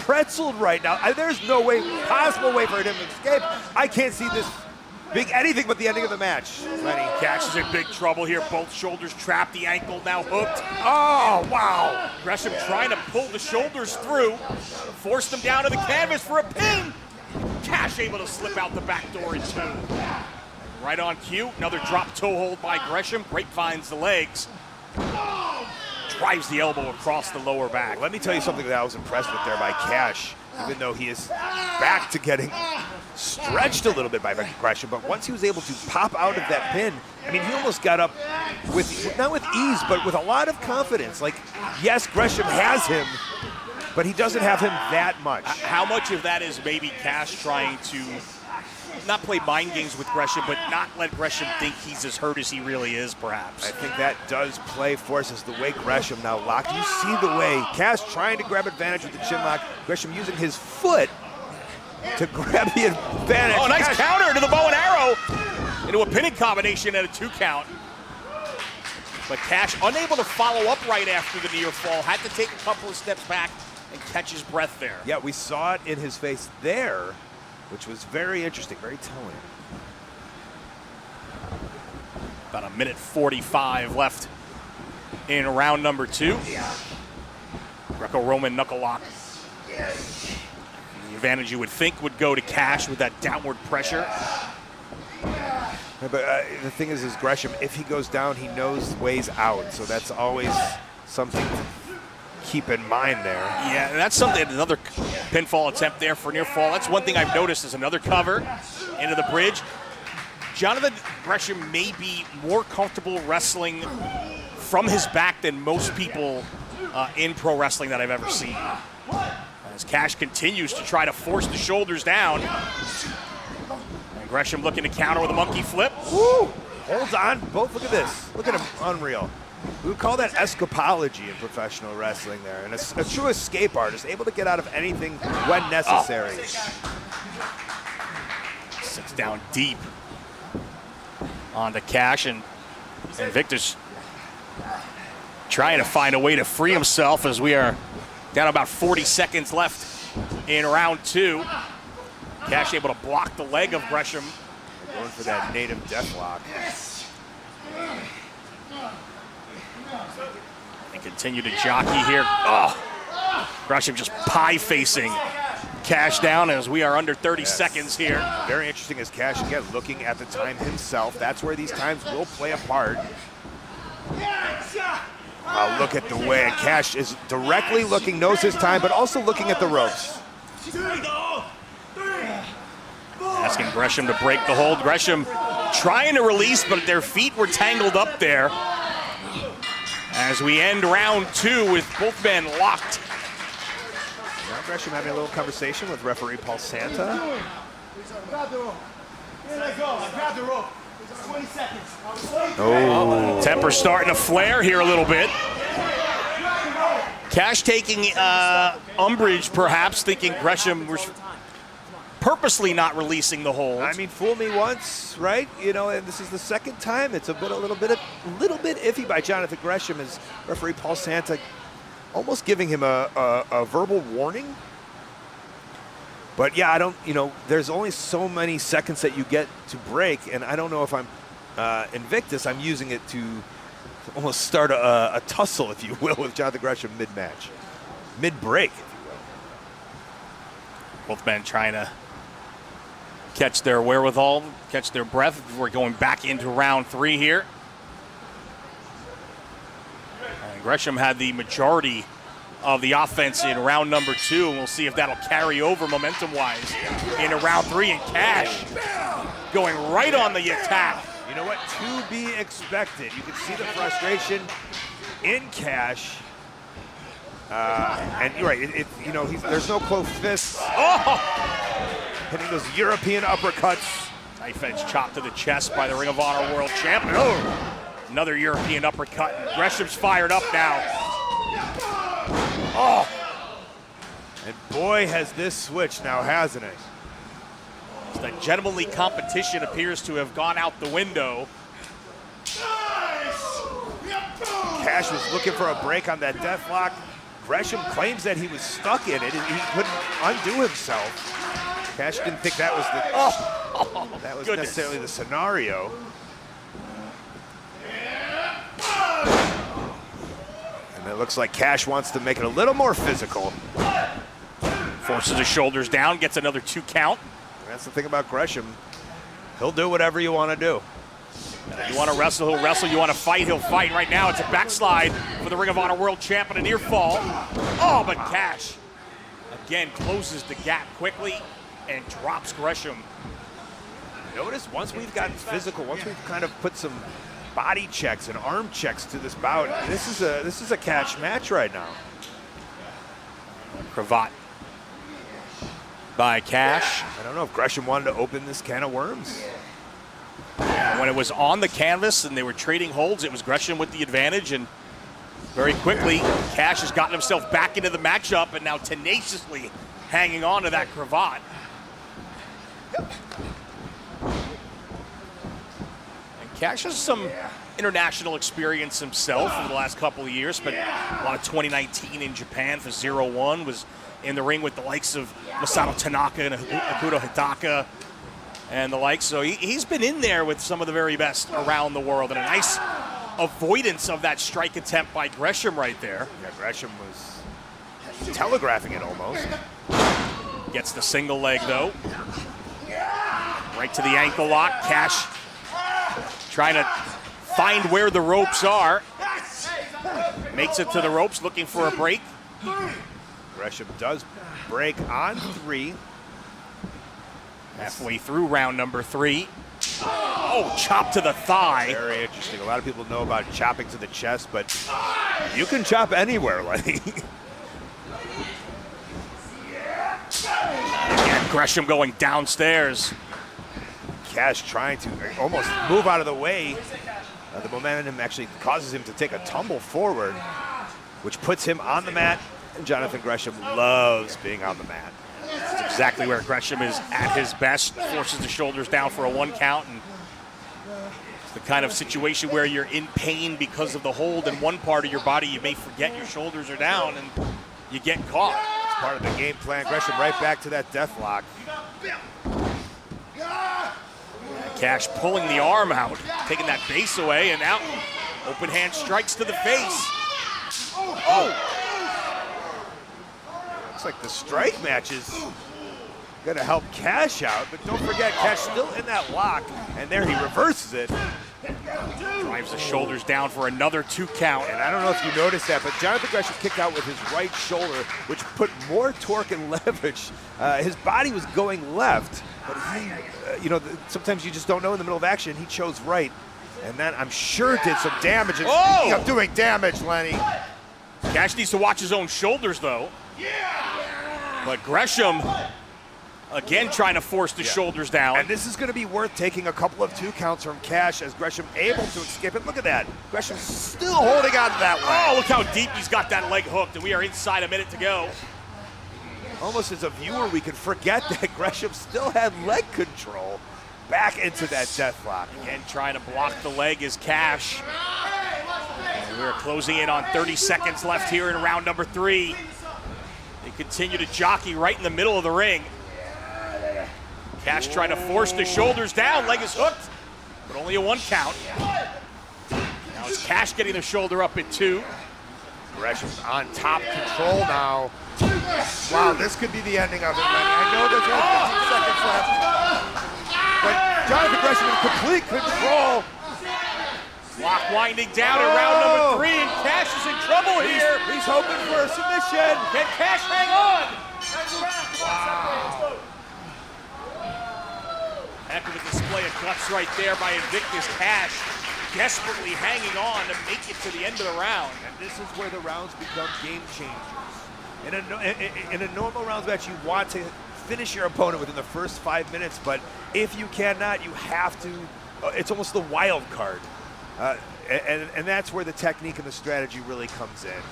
pretzeled right now. There's no possible way for him to escape. I can't see this being anything but the ending of the match. Lenny Cash is in big trouble here. Both shoulders trapped, the ankle now hooked. Oh, wow. Gresham trying to pull the shoulders through, forced him down to the canvas for a pin. Cash able to slip out the back door in 2. Right on cue, another drop toe hold by Gresham. Grapevines the legs. Drives the elbow across the lower back. Let me tell you something that I was impressed with there by Cash, even though he is back to getting stretched a little bit by Gresham, but once he was able to pop out of that pin, I mean, he almost got up with, not with ease, but with a lot of confidence. Like, yes, Gresham has him, but he doesn't have him that much. How much of that is maybe Cash trying to not play mind games with Gresham, but not let Gresham think he's as hurt as he really is, perhaps? I think that does play forces the way Gresham now locked. You see the way Cash trying to grab advantage with the chin lock, Gresham using his foot to grab the advantage. Oh, nice counter to the bow and arrow into a pinning combination at a 2 count. But Cash unable to follow up right after the near fall, had to take a couple of steps back and catch his breath there. Yeah, we saw it in his face there, which was very interesting, very telling. About a minute 45 left in round number 2. Greco-Roman knuckle lock. The advantage you would think would go to Cash with that downward pressure. But the thing is Gresham, if he goes down, he knows ways out. So that's always something to keep in mind there. Yeah, that's something, another pinfall attempt there for near fall. That's one thing I've noticed is another cover into the bridge. Jonathan Gresham may be more comfortable wrestling from his back than most people in pro wrestling that I've ever seen. As Cash continues to try to force the shoulders down. And Gresham looking to counter with a monkey flip. Woo! Holds on. Both, look at this. Look at him, unreal. We would call that escapology in professional wrestling there. And a true escape artist, able to get out of anything when necessary. Sits down deep onto Cash, and Victor's trying to find a way to free himself as we are down about 40 seconds left in round 2. Cash able to block the leg of Gresham. Going for that native deathlock. And continue to jockey here. Oh, Gresham just pie-facing Cash down as we are under 30 seconds here. Very interesting as Cash, again, looking at the time himself. That's where these times will play a part. Look at the way Cash is directly looking, knows his time, but also looking at the ropes. Asking Gresham to break the hold. Gresham trying to release, but their feet were tangled up there. As we end round 2 with both men locked. Now Gresham having a little conversation with referee Paul Santa. Grab the rope. Here I go. I grabbed the rope. 20 seconds. Oh. Temper starting to flare here a little bit. Cash taking umbrage, perhaps, thinking Gresham was purposely not releasing the hold. I mean, fool me once, right? You know, and this is the second time. It's a little bit iffy by Jonathan Gresham as referee Paul Santa almost giving him a verbal warning. But yeah, I don't, there's only so many seconds that you get to break, and I don't know if I'm Invictus. I'm using it to almost start a tussle, if you will, with Jonathan Gresham mid-match, mid-break, if you will. Both men trying to catch their wherewithal, catch their breath. We're going back into round 3 here. And Gresham had the majority of the offense in round number 2, and we'll see if that'll carry over momentum-wise into round 3. And Cash going right on the attack. You know what? To be expected. You can see the frustration in Cash. And you're right. There's no close fists. Oh! Hitting those European uppercuts. Knife edge chop to the chest by the Ring of Honor World Champion. Oh! Another European uppercut. Gresham's fired up now. Oh! And boy, has this switched now, hasn't it? The gentlemanly competition appears to have gone out the window. Cash was looking for a break on that death lock. Gresham claims that he was stuck in it and he couldn't undo himself. Cash didn't think that was necessarily the scenario. And it looks like Cash wants to make it a little more physical. Forces his shoulders down, gets another 2 count. That's the thing about Gresham. He'll do whatever you want to do. You want to wrestle, he'll wrestle. You want to fight, he'll fight. Right now, it's a backslide for the Ring of Honor World Champ and a near fall. Oh, but Cash, again, closes the gap quickly and drops Gresham. Notice once we've gotten physical, once we've kind of put some body checks and arm checks to this bout, this is a Cash match right now. Cravat by Cash. I don't know if Gresham wanted to open this can of worms. When it was on the canvas and they were trading holds, it was Gresham with the advantage, and very quickly, Cash has gotten himself back into the matchup and now tenaciously hanging on to that cravat. And Cash has some international experience himself in the last couple of years, but a lot of 2019 in Japan for 0-1, was in the ring with the likes of Masato Tanaka and Akuto Hitaka and the like. So he's been in there with some of the very best around the world, and a nice avoidance of that strike attempt by Gresham right there. Yeah, Gresham was telegraphing it almost. Gets the single leg though. Right to the ankle lock. Cash trying to find where the ropes are. Makes it to the ropes, looking for a break. Gresham does break on 3. Halfway through round number 3. Oh, chop to the thigh. Very interesting. A lot of people know about chopping to the chest, but you can chop anywhere, Lenny. Again, Gresham going downstairs. Cash trying to almost move out of the way. The momentum actually causes him to take a tumble forward, which puts him on the mat. And Jonathan Gresham loves being on the mat. That's exactly where Gresham is at his best. Forces the shoulders down for a 1 count. And it's the kind of situation where you're in pain because of the hold in one part of your body. You may forget your shoulders are down and you get caught. It's part of the game plan. Gresham right back to that death lock. Cash pulling the arm out, taking that base away, and now open hand strikes to the face. Oh! Looks like the strike match is gonna help Cash out, but don't forget, Cash still in that lock, and there he reverses it. Drives the shoulders down for another 2 count. And I don't know if you noticed that, but Jonathan Gresham kicked out with his right shoulder, which put more torque and leverage. His body was going left, but he, sometimes you just don't know in the middle of action. He chose right, and that, I'm sure, did some damage. And speaking of doing damage, Lenny. Cash needs to watch his own shoulders, though. But Gresham, again, trying to force the shoulders down. And this is going to be worth taking a couple of 2 counts from Cash as Gresham able to escape it. Look at that. Gresham still holding on to that leg. Oh, look how deep he's got that leg hooked, and we are inside a minute to go. Almost as a viewer, we could forget that Gresham still had leg control back into that death lock. Again, trying to block the leg is Cash. And we're closing in on 30 seconds left here in round number 3. They continue to jockey right in the middle of the ring. Cash trying to force the shoulders down. Leg is hooked, but only a 1 count. Now it's Cash getting the shoulder up at 2. Gresham's on top control now. Wow, this could be the ending of it, Lenny. I know there's only 15 seconds left, but Jonathan Gresham in complete control. Clock winding down in round number 3, and Cash is in trouble here. He's hoping for a submission. Can Cash hang on? Wow. Heck of a display of guts right there by Invictus Cash, desperately hanging on to make it to the end of the round. And this is where the rounds become game changers. In a normal rounds match, you want to finish your opponent within the first 5 minutes, but if you cannot, you have to. It's almost the wild card. And that's where the technique and the strategy really comes in.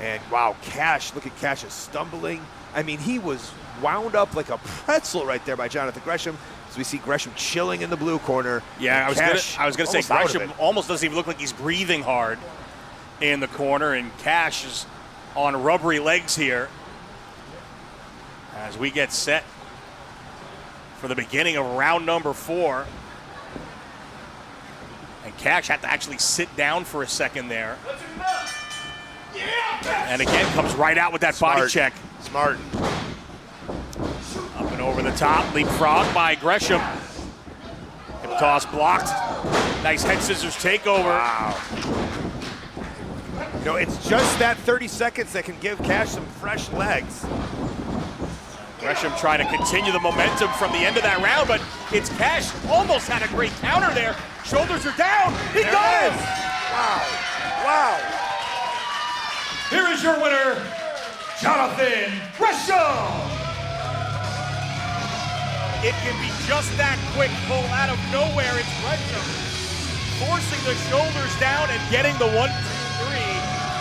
And wow, Cash, look at Cash is stumbling. I mean, he was wound up like a pretzel right there by Jonathan Gresham. So we see Gresham chilling in the blue corner. Yeah, I was gonna say Gresham almost doesn't even look like he's breathing hard in the corner, and Cash is on rubbery legs here as we get set for the beginning of round number 4. And Cash had to actually sit down for a second there. And again, comes right out with that body check. Smart. Up and over the top, leapfrog by Gresham. Hip toss blocked. Nice head scissors takeover. Wow. You know, it's just that 30 seconds that can give Cash some fresh legs. Gresham trying to continue the momentum from the end of that round, but it's Cash. Almost had a great counter there. Shoulders are down. He got it! Wow. Wow. Here is your winner, Jonathan Gresham. It can be just that quick pull out of nowhere. It's Gresham forcing the shoulders down and getting the 1, 2, 3.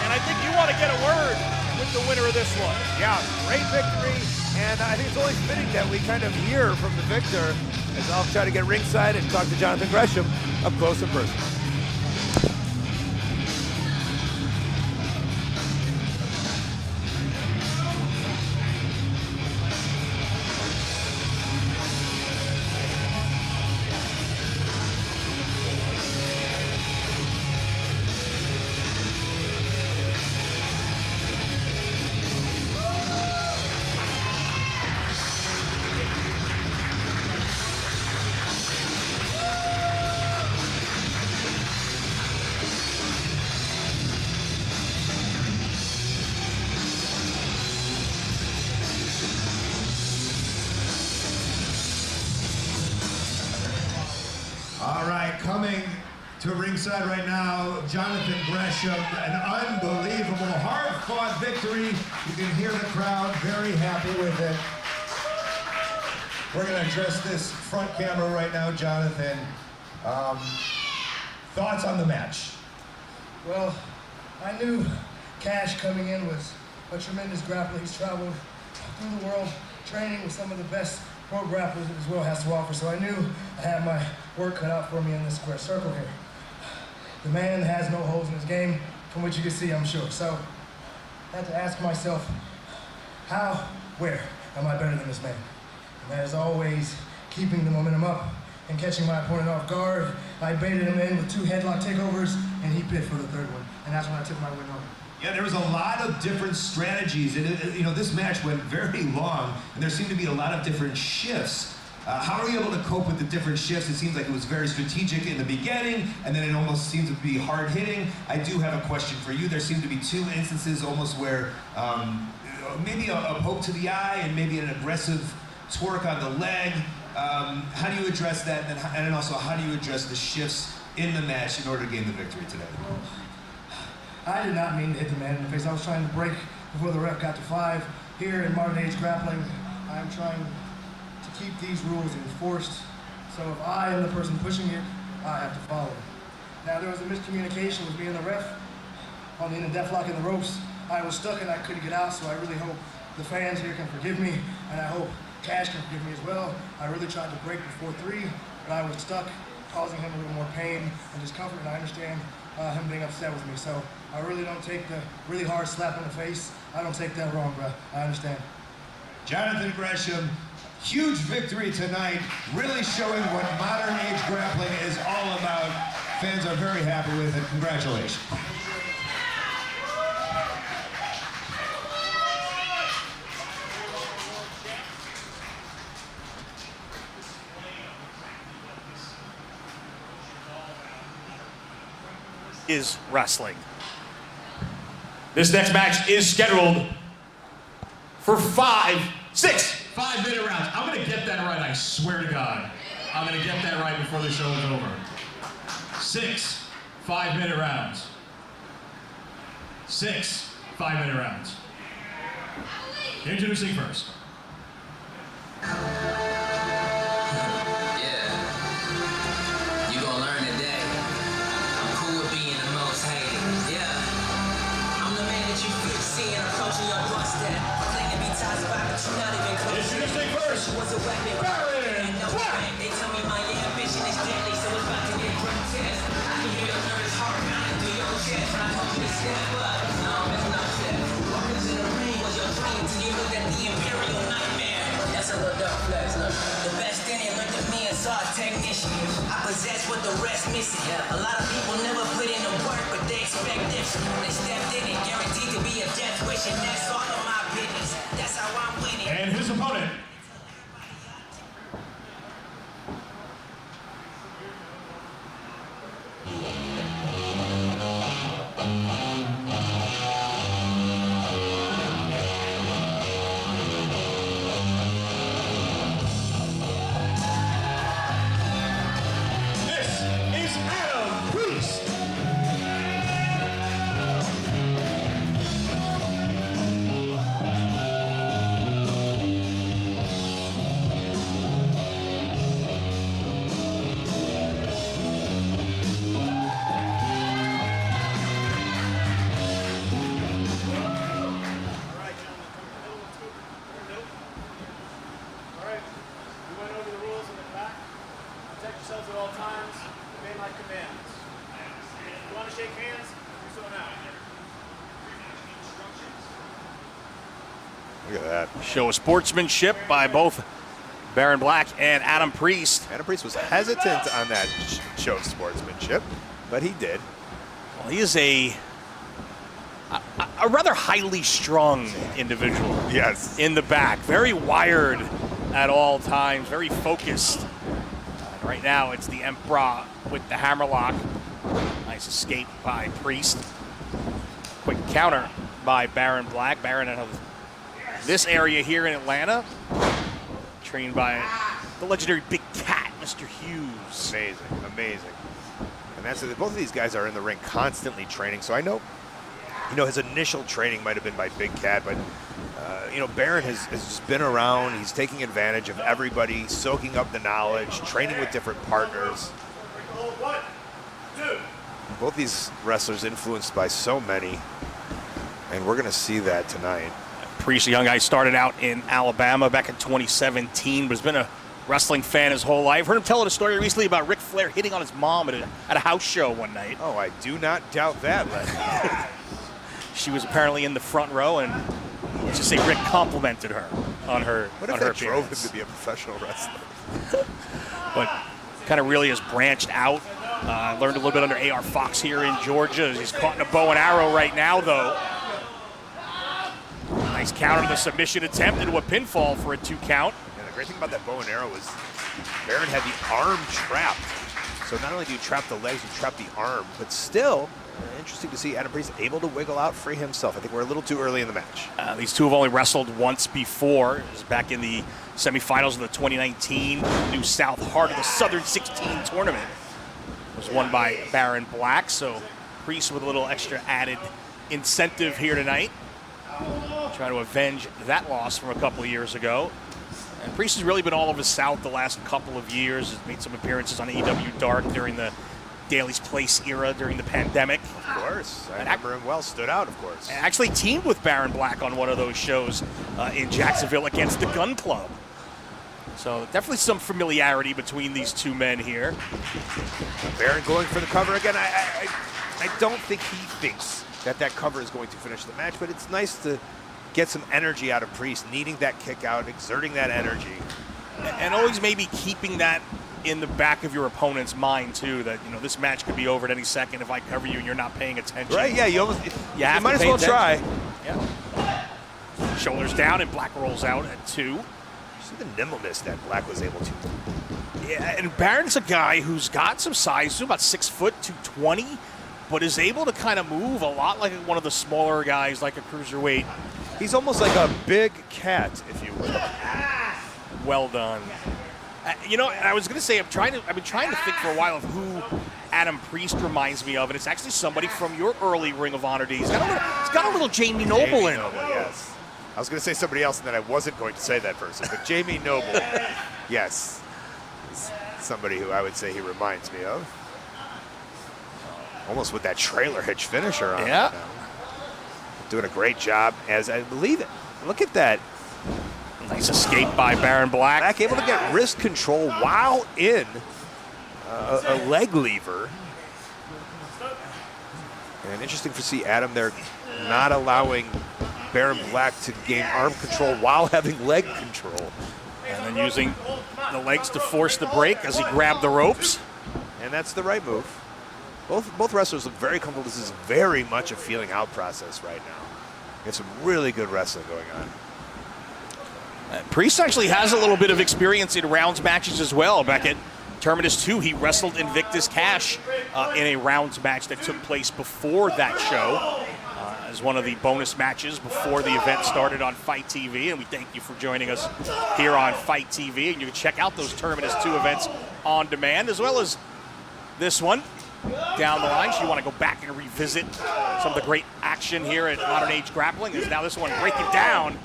And I think you want to get a word with the winner of this one. Yeah, great victory. And I think it's only fitting that we kind of hear from the victor, as I'll try to get ringside and talk to Jonathan Gresham up close and personal. All right, coming to ringside right now, Jonathan Gresham, an unbelievable, hard-fought victory. You can hear the crowd very happy with it. We're going to address this front camera right now, Jonathan. Thoughts on the match? Well, I knew Cash coming in was a tremendous grappler. He's traveled through the world training with some of the best pro grapplers that this world has to offer, so I knew I had my work cut out for me in this square circle here. The man has no holes in his game, from which you can see, I'm sure. So I had to ask myself, how, where am I better than this man? And that is always keeping the momentum up and catching my opponent off guard. I baited him in with 2 headlock takeovers, and he bit for the 3rd one. And that's when I took my win home. Yeah, there was a lot of different strategies, and you know, this match went very long, and there seemed to be a lot of different shifts. How are you able to cope with the different shifts? It seems like it was very strategic in the beginning, and then it almost seemed to be hard hitting. I do have a question for you. There seemed to be 2 instances almost where maybe a poke to the eye and maybe an aggressive twerk on the leg. How do you address that? And then also, how do you address the shifts in the match in order to gain the victory today? I did not mean to hit the man in the face. I was trying to break before the ref got to 5. Here in modern age grappling, I'm trying to keep these rules enforced. So if I am the person pushing it, I have to follow it. Now there was a miscommunication with me and the ref on the end of deathlock in the ropes. I was stuck and I couldn't get out, so I really hope the fans here can forgive me, and I hope Cash can forgive me as well. I really tried to break before 3, but I was stuck, causing him a little more pain and discomfort, and I understand him being upset with me. So I really don't take the really hard slap in the face. I don't take that wrong, bro. I understand. Jonathan Gresham, huge victory tonight, really showing what modern age grappling is all about. Fans are very happy with it. Congratulations. Is wrestling. This next match is scheduled for 5-6 5-minute rounds. I'm gonna get that right, I swear to God. I'm gonna get that right before the show is over. 6 5-minute rounds. 6 5-minute rounds. Introducing first. listen, a lot of people never put in the work, but they expect this. They stepped in and guaranteed to be a death wish, and that's all of my business. That's how I'm winning. And his opponent. At all times, obey my commands. If you want to shake hands, do so now. Look at that. Show of sportsmanship by both Baron Black and Adam Priest. Adam Priest was hesitant on that show of sportsmanship, but he did. Well, he is a rather highly strung individual. Yes. In the back, very wired at all times, very focused. Right now, it's the Emperor with the hammerlock. Nice escape by Priest. Quick counter by Baron Black. Baron out of this area here in Atlanta, trained by the legendary Big Cat, Mr. Hughes. Amazing, amazing. And that's it. Both of these guys are in the ring constantly training. So I know, his initial training might have been by Big Cat, but Baron has just been around. He's taking advantage of everybody, soaking up the knowledge, training with different partners. 1, 2. Both these wrestlers influenced by so many, and we're going to see that tonight. Priest, a young guy, started out in Alabama back in 2017, but has been a wrestling fan his whole life. Heard him telling a story recently about Ric Flair hitting on his mom at a house show one night. Oh, I do not doubt that, Lenny. She was apparently in the front row, and let's just say Rick complimented her on her What on if her that drove him appearance. to be a professional wrestler? But kind of really has branched out. Learned a little bit under A.R. Fox here in Georgia. He's caught in a bow and arrow right now, though. Nice counter to the submission attempt into a pinfall for a 2 count. And the great thing about that bow and arrow is Baron had the arm trapped. So not only do you trap the legs, you trap the arm, but still, interesting to see Adam Priest able to wiggle out, free himself. I think we're a little too early in the match. These two have only wrestled once before. It was back in the semifinals of the 2019 New South Heart of the Southern 16 tournament. It was won by Baron Black, so Priest with a little extra added incentive here tonight. Trying to avenge that loss from a couple of years ago. And Priest has really been all over the South the last couple of years. Has made some appearances on AEW Dark during the Daly's Place era during the pandemic. Of course. I remember him well. Stood out, of course. And actually teamed with Baron Black on one of those shows in Jacksonville against the Gun Club. So definitely some familiarity between these two men here. Baron going for the cover again. I don't think he thinks that cover is going to finish the match, but it's nice to get some energy out of Priest, needing that kick out, exerting that energy. And always maybe keeping that in the back of your opponent's mind too, that this match could be over at any second if I cover you and you're not paying attention. Right, yeah, you might as pay well attention. try. Yeah. Shoulders down and Black rolls out at 2. See the nimbleness that Black was able to. Yeah, and Baron's a guy who's got some size, about 6 foot, 220, but is able to kind of move a lot like one of the smaller guys, like a cruiserweight. He's almost like a big cat, if you will. Well done. I was going to say, I've been trying to think for a while of who Adam Priest reminds me of, and it's actually somebody from your early Ring of Honor days. He's got a little Jamie Noble in him. Yes. I was going to say somebody else, and then I wasn't going to say that person, but Jamie Noble, yes, is somebody who I would say he reminds me of. Almost with that trailer hitch finisher on. Yeah. Doing a great job, as I believe it. Look at that. Nice escape by Baron Black. Black able to get wrist control while in a leg lever. And interesting to see Adam there not allowing Baron Black to gain arm control while having leg control. And then using the legs to force the break as he grabbed the ropes. And that's the right move. Both wrestlers look very comfortable. This is very much a feeling out process right now. It's some really good wrestling going on. Priest actually has a little bit of experience in rounds matches as well. Back at Terminus 2, he wrestled Invictus Cash in a rounds match that took place before that show as one of the bonus matches before the event started on Fight TV. And we thank you for joining us here on Fight TV. And you can check out those Terminus 2 events on demand, as well as this one down the line. So you want to go back and revisit some of the great action here at Modern Age Grappling. As now this one breaking down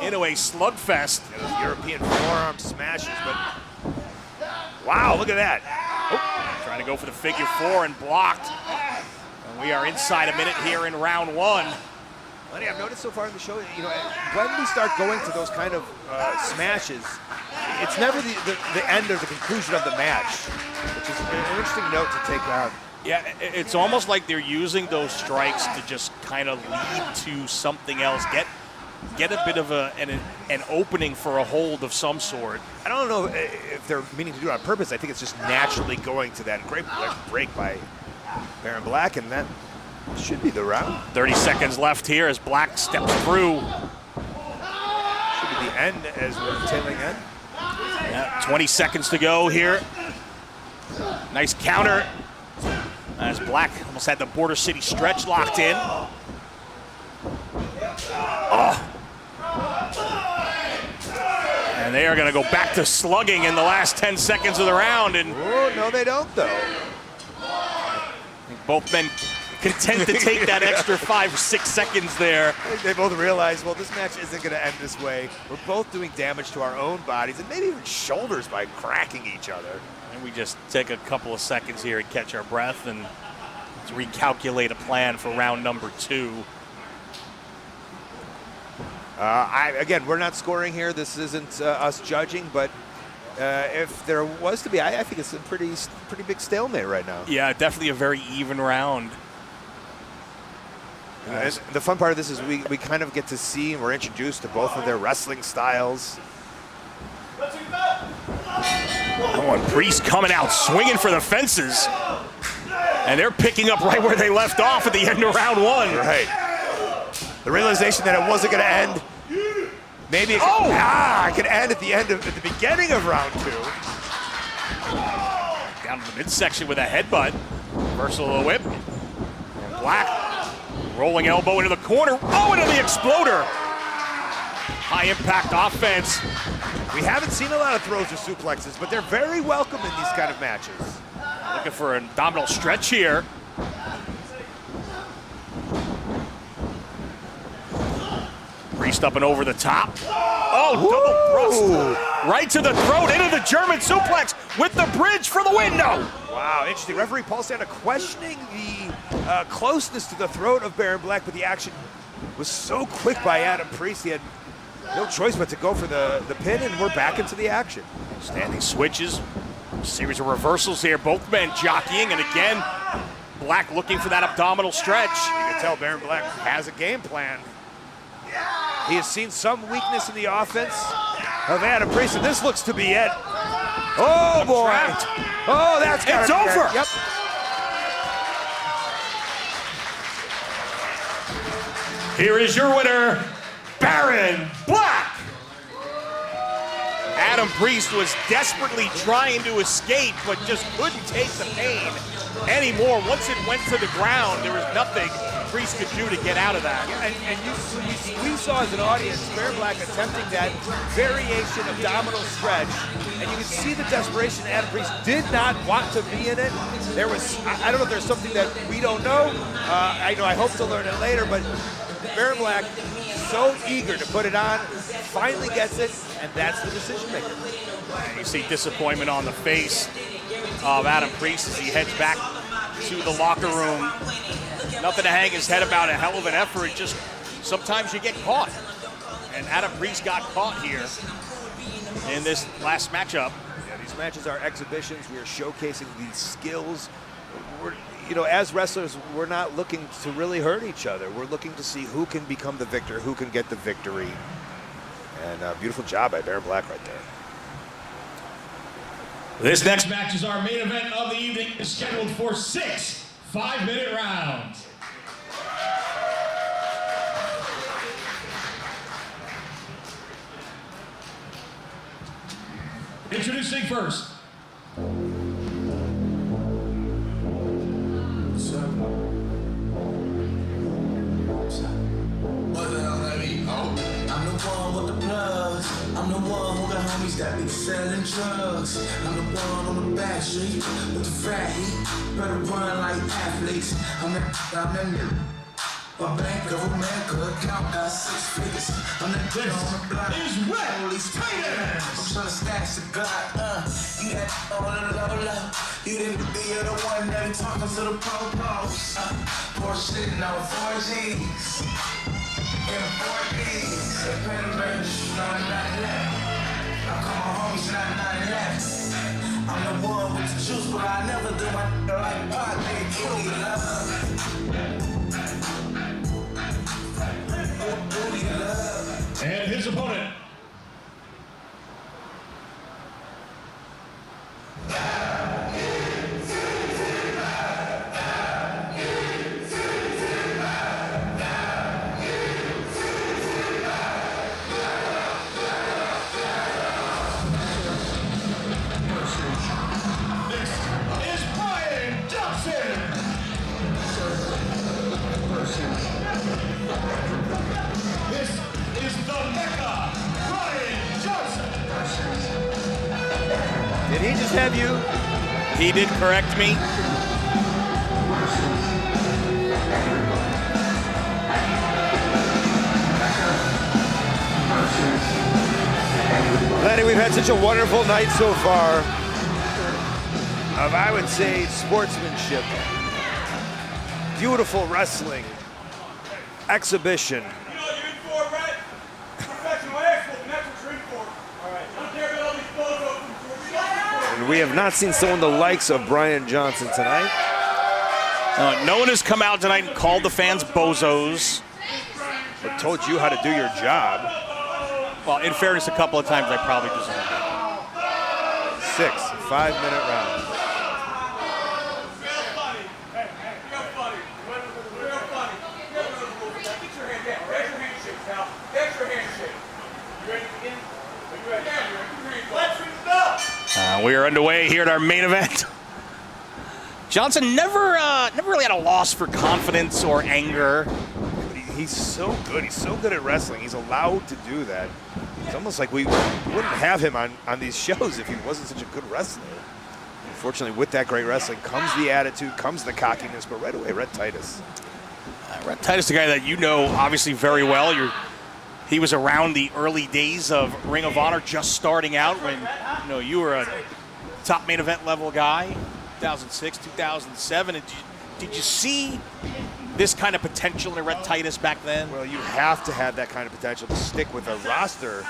into a slugfest. Those European forearm smashes, but wow, look at that. Oh, trying to go for the figure 4 and blocked. And we are inside a minute here in round 1. Lenny, I've noticed so far in the show, you know, when we start going to those kind of smashes, it's never the end or the conclusion of the match, which is an interesting note to take out. Yeah, it's almost like they're using those strikes to just kind of lead to something else, get a bit of an opening for a hold of some sort. I don't know if they're meaning to do it on purpose. I think it's just naturally going to that. Great break by Baron Black, and that should be the round. 30 seconds left here as Black steps through. Should be the end as we're tailing end. Yeah, 20 seconds to go here. Nice counter as Black almost had the Border City stretch locked in. Oh. And they are going to go back to slugging in the last 10 seconds of the round. And oh, no, they don't, though. I think both men content to take that extra 5 or 6 seconds there. I think they both realize, well, this match isn't going to end this way. We're both doing damage to our own bodies and maybe even shoulders by cracking each other. And we just take a couple of seconds here and catch our breath and let's recalculate a plan for round number 2. Again, we're not scoring here. This isn't us judging, but if there was to be, I think it's a pretty big stalemate right now. Yeah, definitely a very even round. And the fun part of this is we kind of get to see and we're introduced to both of their wrestling styles. Oh, and Priest coming out swinging for the fences. And they're picking up right where they left off at the end of round 1. Right. The realization that it wasn't going to end. Maybe it could, it could end at the beginning of round 2. Down to the midsection with a headbutt. Reversal of the whip. And Black rolling elbow into the corner. Oh, into the exploder. High impact offense. We haven't seen a lot of throws or suplexes, but they're very welcome in these kind of matches. Looking for an abdominal stretch here. Priest up and over the top. Oh, double thrust. Right to the throat, into the German suplex with the bridge for the win. No. Wow, interesting. Referee Paul Santa questioning the closeness to the throat of Baron Black, but the action was so quick by Adam Priest. He had no choice but to go for the pin, and we're back into the action. Standing switches. Series of reversals here. Both men jockeying, and again, Black looking for that abdominal stretch. You can tell Baron Black has a game plan. He has seen some weakness in the offense of Adam Priest, and this looks to be it. Oh, boy. Trapped. Oh, that's got It's over. Yep. Here is your winner, Baron Black. Adam Priest was desperately trying to escape, but just couldn't take the pain anymore. Once it went to the ground, there was nothing Priest could do to get out of that. Yeah, and we saw as an audience Baron Black attempting that variation abdominal stretch, and you can see the desperation. Adam Priest did not want to be in it. There was, I don't know if there's something that we don't know. I hope to learn it later, but Baron Black, so eager to put it on, finally gets it, and that's the decision maker. And you see disappointment on the face of Adam Priest as he heads back to the locker room. Nothing to hang his head about, a hell of an effort. Just sometimes you get caught. And Adam Priest got caught here in this last matchup. Yeah, these matches are exhibitions. We are showcasing these skills. As wrestlers, we're not looking to really hurt each other. We're looking to see who can become the victor, who can get the victory. And beautiful job by Baron Black right there. This next match is our main event of the evening. It's scheduled for 6 5-minute rounds. Introducing first. I'm the one with the plugs. I'm the one who got homies that be selling drugs. I'm the one on the back street with the frat heat. Better run like athletes. I'm the my bank of America account got 6 figures. I'm that This on the block. is Red Police Titus. I'm trying to stash the God. You that on the low. You didn't be the one that be talking to the po-pos. Poor shit now 4Gs. In 4Ds. Pay the bench, not left. I call my homies, not left. I'm the one with the juice, but I never do my like pot. They kill you, love. And his opponent. This is Brian Johnson. This is the Mecca, Brian Johnson. Did he just have you? He did correct me. Lenny, we've had such a wonderful night so far of, I would say, sportsmanship, beautiful wrestling, exhibition. You know what you're in for, Red? Professional asshole, and that's what you're in for. All right. I don't care about all these bozos from And we have not seen someone the likes of Brian Johnson tonight. No one has come out tonight and called the fans bozos. But told you how to do your job. Well, in fairness, a couple of times I probably deserved it. 6 5-minute rounds. real funny. Hey, real funny. Real funny. Get your hand down. Raise your handshake, pal. Get your handshake. You ready to begin? Are you ready? Yeah, you're ready. Let's ring the bell. We are underway here at our main event. Johnson never really had a loss for confidence or anger. He's so good. He's so good at wrestling. He's allowed to do that. It's almost like we wouldn't have him on these shows if he wasn't such a good wrestler. Unfortunately, with that great wrestling comes the attitude, comes the cockiness, but right away, Red Titus. Red Titus, the guy that you know obviously very well. He was around the early days of Ring of Honor, just starting out when you were a top main event level guy, 2006, 2007. And did you see this kind of potential in Red Titus back then? Well, you have to have that kind of potential to stick with a roster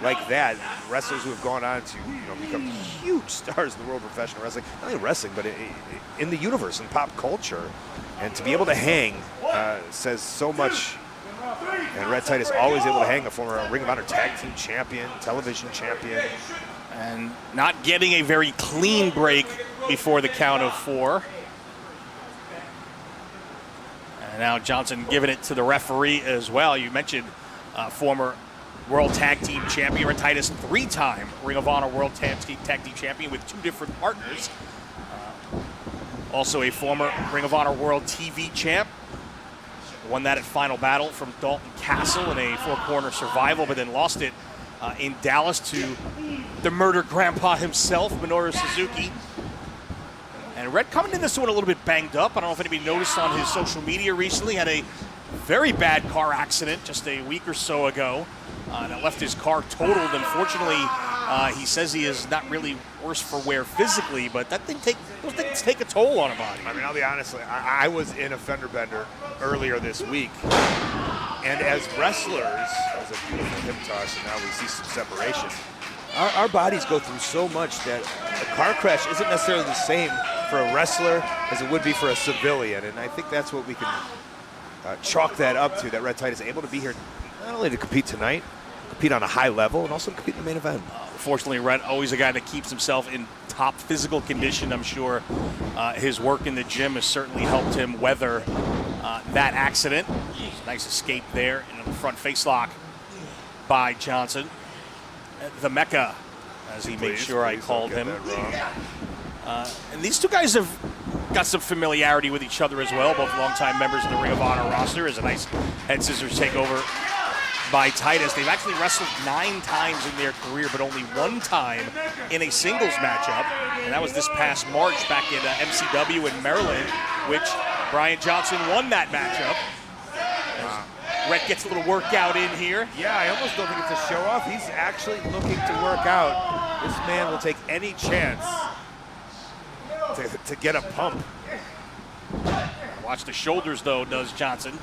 like that. Wrestlers who have gone on to become huge stars in the world of professional wrestling, not only wrestling, but in the universe, in pop culture. And to be able to hang says so much. And Red Titus always able to hang, a former Ring of Honor Tag Team Champion, television champion. And not getting a very clean break before the count of 4. And now Johnson giving it to the referee as well. You mentioned former World Tag Team Champion Red Titus, 3-time Ring of Honor World Tag Team Champion with 2 different partners. Also a former Ring of Honor World TV Champ. Won that at Final Battle from Dalton Castle in a 4-corner survival, but then lost it in Dallas to the murder grandpa himself, Minoru Suzuki. And Red coming in this one a little bit banged up. I don't know if anybody noticed on his social media recently. Had a very bad car accident just a week or so ago. That left his car totaled. Unfortunately, he says he is not really worse for wear physically, but those things take a toll on a body. I mean, I'll be honest, I was in a fender bender earlier this week. And as wrestlers, as a beautiful hip toss, and now we see some separation, our bodies go through so much that a car crash isn't necessarily the same for a wrestler as it would be for a civilian. And I think that's what we can chalk that up to, that Red Titus is able to be here not only to compete tonight, compete on a high level, and also to compete in the main event. Fortunately, Rhett, always a guy that keeps himself in top physical condition. I'm sure his work in the gym has certainly helped him weather that accident. Nice escape there in the front face lock by Johnson. The Mecca, as he made sure I called him. And these two guys have got some familiarity with each other as well, both longtime members of the Ring of Honor roster. As a nice head scissors takeover by Titus. They've actually wrestled 9 times in their career, but only 1 time in a singles matchup, and that was this past March back in MCW in Maryland, which Brian Johnson won that matchup. Rhett gets a little workout in here. Yeah, I almost don't think it's a show off. He's actually looking to work out. This man will take any chance to get a pump. Watch the shoulders, though, does Johnson.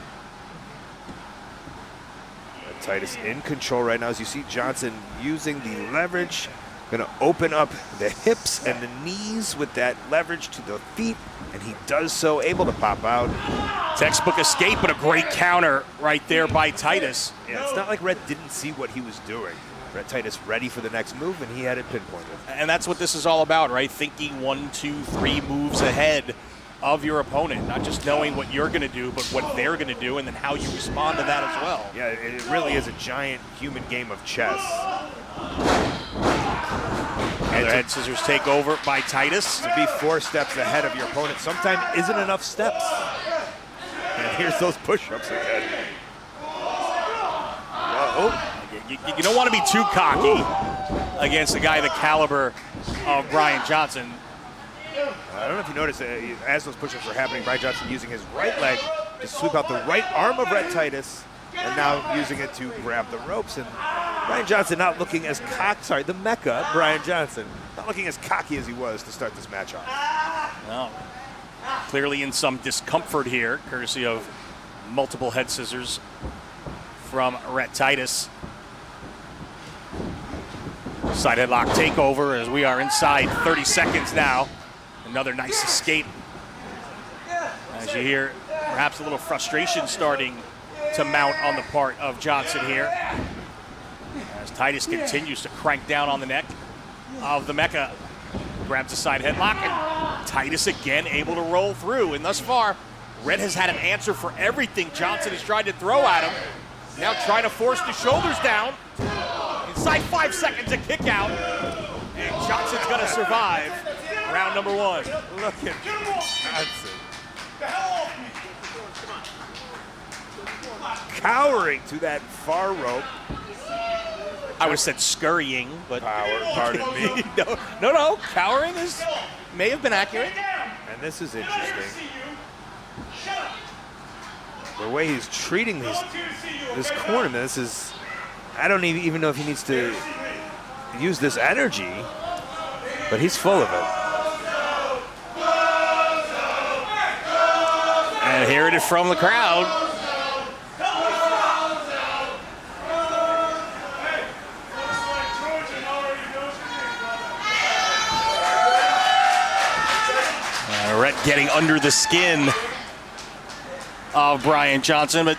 Titus in control right now as you see Johnson using the leverage. Gonna open up the hips and the knees with that leverage to the feet, and he does so, able to pop out. Textbook escape, but a great counter right there by Titus. Yeah, it's not like Rhett didn't see what he was doing. Rhett Titus ready for the next move, and he had it pinpointed. And that's what this is all about, right? Thinking 1, 2, 3 moves ahead of your opponent, not just knowing what you're going to do, but what they're going to do, and then how you respond to that as well. Yeah, it really is a giant human game of chess. Another head scissors take over by Titus. To be 4 steps ahead of your opponent sometimes isn't enough steps. And here's those push-ups again. You don't want to be too cocky against a guy the caliber of Brian Johnson. I don't know if you noticed, as those push-ups were happening, Brian Johnson using his right leg to sweep out the right arm of Rhett Titus, and now using it to grab the ropes. And Brian Johnson not looking as the Mecca, Brian Johnson, not looking as cocky as he was to start this match off. No. Clearly in some discomfort here, courtesy of multiple head scissors from Rhett Titus. Side headlock takeover as we are inside 30 seconds now. Another nice escape. As you hear, perhaps a little frustration starting to mount on the part of Johnson here. As Titus continues to crank down on the neck of the Mecca. Grabs a side headlock, and Titus again able to roll through. And thus far, Rhett has had an answer for everything Johnson has tried to throw at him. Now trying to force the shoulders down. Inside 5 seconds, a kick out. And Johnson's gonna survive round number 1. Look at Johnson. Cowering to that far rope. I would have said scurrying, but pardon me. No. Cowering may have been accurate. And this is interesting. The way he's treating this corner, this is, I don't even know if he needs to use this energy, but he's full of it. And hear it from the crowd. Rhett getting under the skin of Brian Johnson, but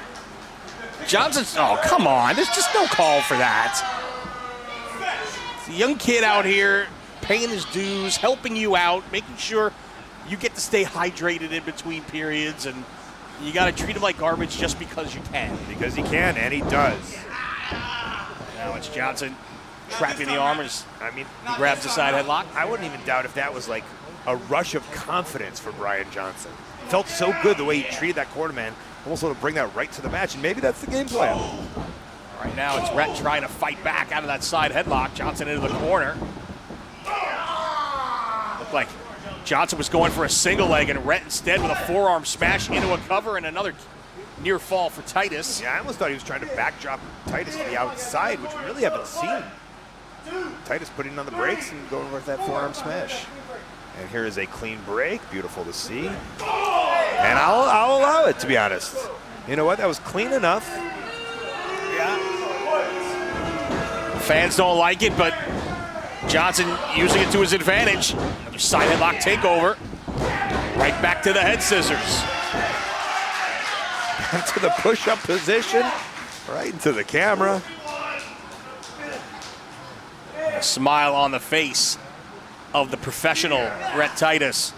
Johnson's, oh, come on. There's just no call for that. It's a young kid out here paying his dues, helping you out, making sure you get to stay hydrated in between periods, and you got to treat him like garbage just because you can. Because he can, and he does. Now it's Johnson trapping the arm. He grabs the side headlock. I wouldn't even doubt if that was like a rush of confidence for Brian Johnson. Felt so good the way he treated that corner man, almost want to bring that right to the match, and maybe that's the game plan. Right now it's Rhett trying to fight back out of that side headlock. Johnson into the corner. Looked like Johnson was going for a single leg, and Rhett instead with a forearm smash into a cover and another near fall for Titus. Yeah, I almost thought he was trying to backdrop Titus to the outside, which we really haven't seen. Titus putting on the brakes and going with that forearm smash. And here is a clean break, beautiful to see. And I'll allow it, to be honest. You know what, that was clean enough. Yeah. Fans don't like it, but Johnson using it to his advantage. Another side headlock takeover. Right back to the head scissors. To the push-up position, right into the camera. A smile on the face of the professional Rhett Titus.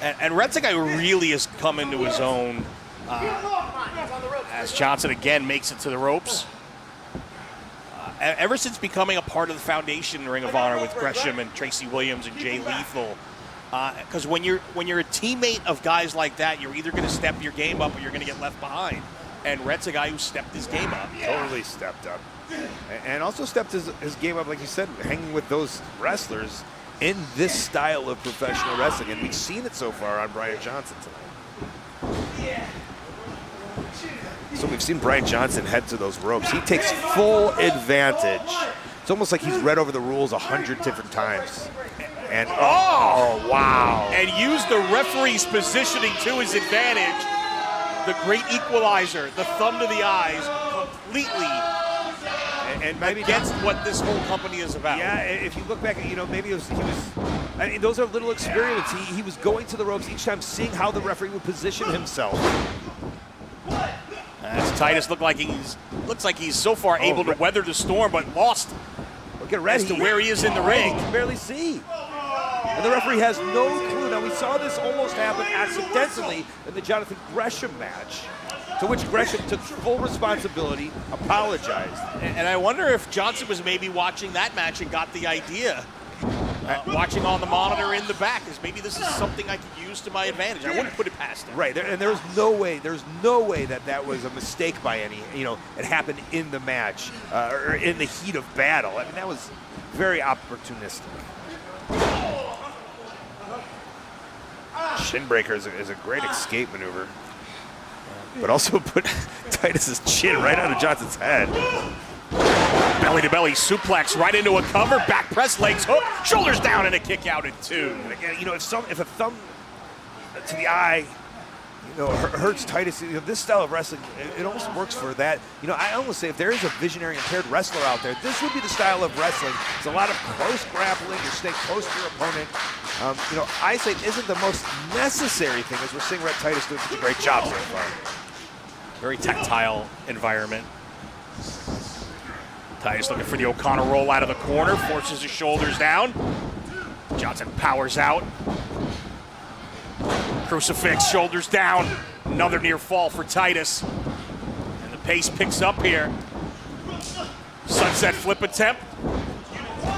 And Rhett's a guy who really has come into his own as Johnson again makes it to the ropes. Ever since becoming a part of the Foundation Ring of Honor with Gresham and Tracy Williams and Jay Lethal, because when you're a teammate of guys like that, you're either going to step your game up or you're going to get left behind. And Rhett's a guy who stepped his game up. Totally stepped up. And also stepped his game up, like you said, hanging with those wrestlers in this style of professional wrestling. And we've seen it so far on Brian Johnson tonight. So we've seen Brian Johnson head to those ropes. He takes full advantage. It's almost like he's read over the rules 100 different times. And oh, wow. And used the referee's positioning to his advantage. The great equalizer, the thumb to the eyes, completely and maybe against what this whole company is about. Yeah, if you look back, maybe he was. I mean, those are little experiments. He was going to the ropes each time, seeing how the referee would position himself. As Titus looks like he's so far able to weather the storm, but lost. Look at Red as to where he is in the ring. He can barely see. And the referee has no clue. Now, we saw this almost happen accidentally in the Jonathan Gresham match, to which Gresham took full responsibility, apologized. And I wonder if Johnson was maybe watching that match and got the idea, watching on the monitor in the back, is maybe this is something I could use to my advantage. I wouldn't put it past him. Right, and there's no way that was a mistake by any, it happened in the match or in the heat of battle. I mean, that was very opportunistic. Shin breaker is a great escape maneuver, but also put Titus's chin right onto Johnson's head. Belly to belly suplex right into a cover, back press, legs hook, shoulders down, and a kick out at 2. And again, if a thumb to the eye, hurts Titus, this style of wrestling, it almost works for that. I almost say if there is a visionary impaired wrestler out there, this would be the style of wrestling. It's a lot of close grappling. You stay close to your opponent. Eyesight isn't the most necessary thing, as we're seeing Rhett Titus doing such a great job so far. Very tactile environment. Titus looking for the O'Connor roll out of the corner, forces his shoulders down. Johnson powers out. Crucifix, shoulders down. Another near fall for Titus. And the pace picks up here. Sunset flip attempt.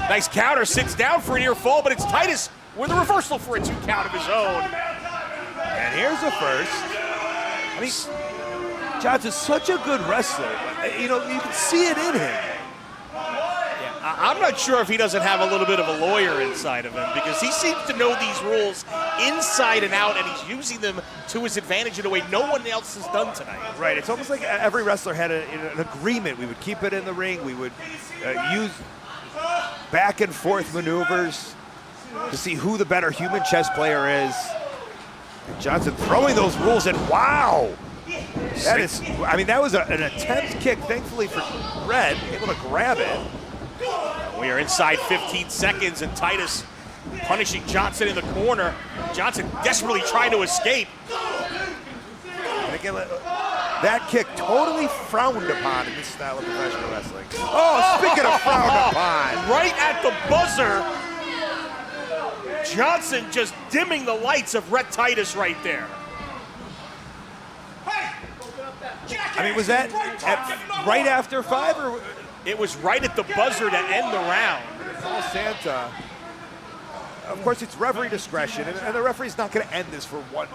Nice counter, sits down for a near fall, but it's Titus with a reversal for a 2 count of his own. And here's a first. I mean, Johnson's such a good wrestler. You can see it in him. I'm not sure if he doesn't have a little bit of a lawyer inside of him, because he seems to know these rules inside and out, and he's using them to his advantage in a way no one else has done tonight. Right, it's almost like every wrestler had an agreement. We would keep it in the ring. We would use back and forth maneuvers to see who the better human chess player is. And Johnson throwing those rules, and wow! That was an attempt kick, thankfully for Red, able to grab it. We are inside 15 seconds, and Titus punishing Johnson in the corner. Johnson desperately trying to escape. And again, that kick totally frowned upon in this style of professional wrestling. Oh, speaking of frowned upon. Right at the buzzer, Johnson just dimming the lights of Rhett Titus right there. I mean, was that right after 5 or? It was right at the buzzer to end the round. Paul Santa. Of course, it's referee discretion, and the referee's not going to end this for one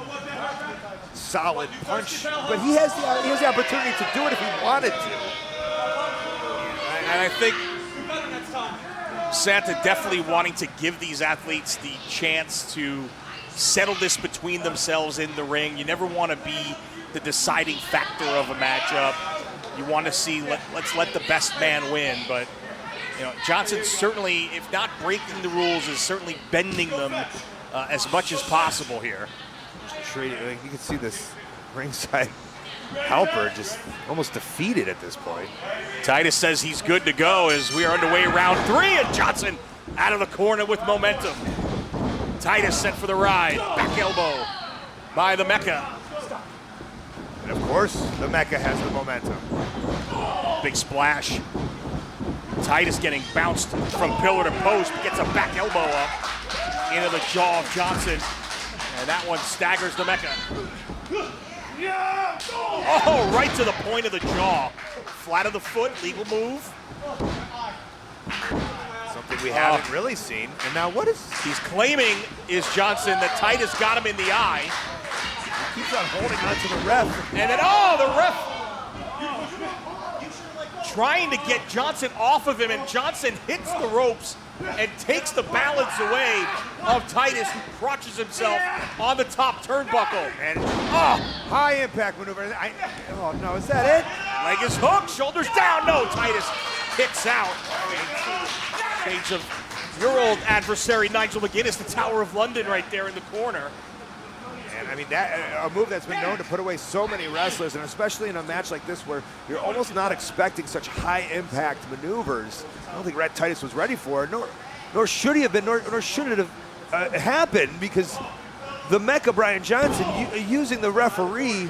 solid punch. But he has the opportunity to do it if he wanted to. And I think Santa definitely wanting to give these athletes the chance to settle this between themselves in the ring. You never want to be the deciding factor of a matchup. You want to see, let's let the best man win. But, Johnson certainly, if not breaking the rules, is certainly bending them as much as possible here. You can see this ringside helper just almost defeated at this point. Titus says he's good to go as we are underway round 3, and Johnson out of the corner with momentum. Titus set for the ride. Back elbow by the Mecca. And of course, the Mecca has the momentum. Big splash. Titus getting bounced from pillar to post, gets a back elbow up into the jaw of Johnson. And that one staggers the Mecca. Oh, right to the point of the jaw. Flat of the foot, legal move. Something we haven't really seen. And now what is... He's claiming is Johnson that Titus got him in the eye. He keeps on holding on to the ref. And then, oh, the ref trying to get Johnson off of him, and Johnson hits the ropes and takes the balance away of Titus, who crotches himself on the top turnbuckle. And high impact maneuver. Oh no, is that it? Leg is hooked, shoulders down. No, Titus kicks out. Shades of your old adversary, Nigel McGuinness, the Tower of London right there in the corner. And I mean, that a move that's been known to put away so many wrestlers, and especially in a match like this where you're almost not expecting such high impact maneuvers. I don't think Red Titus was ready for it, nor should he have been, nor should it have happened, because the Mecca Brian Johnson using the referee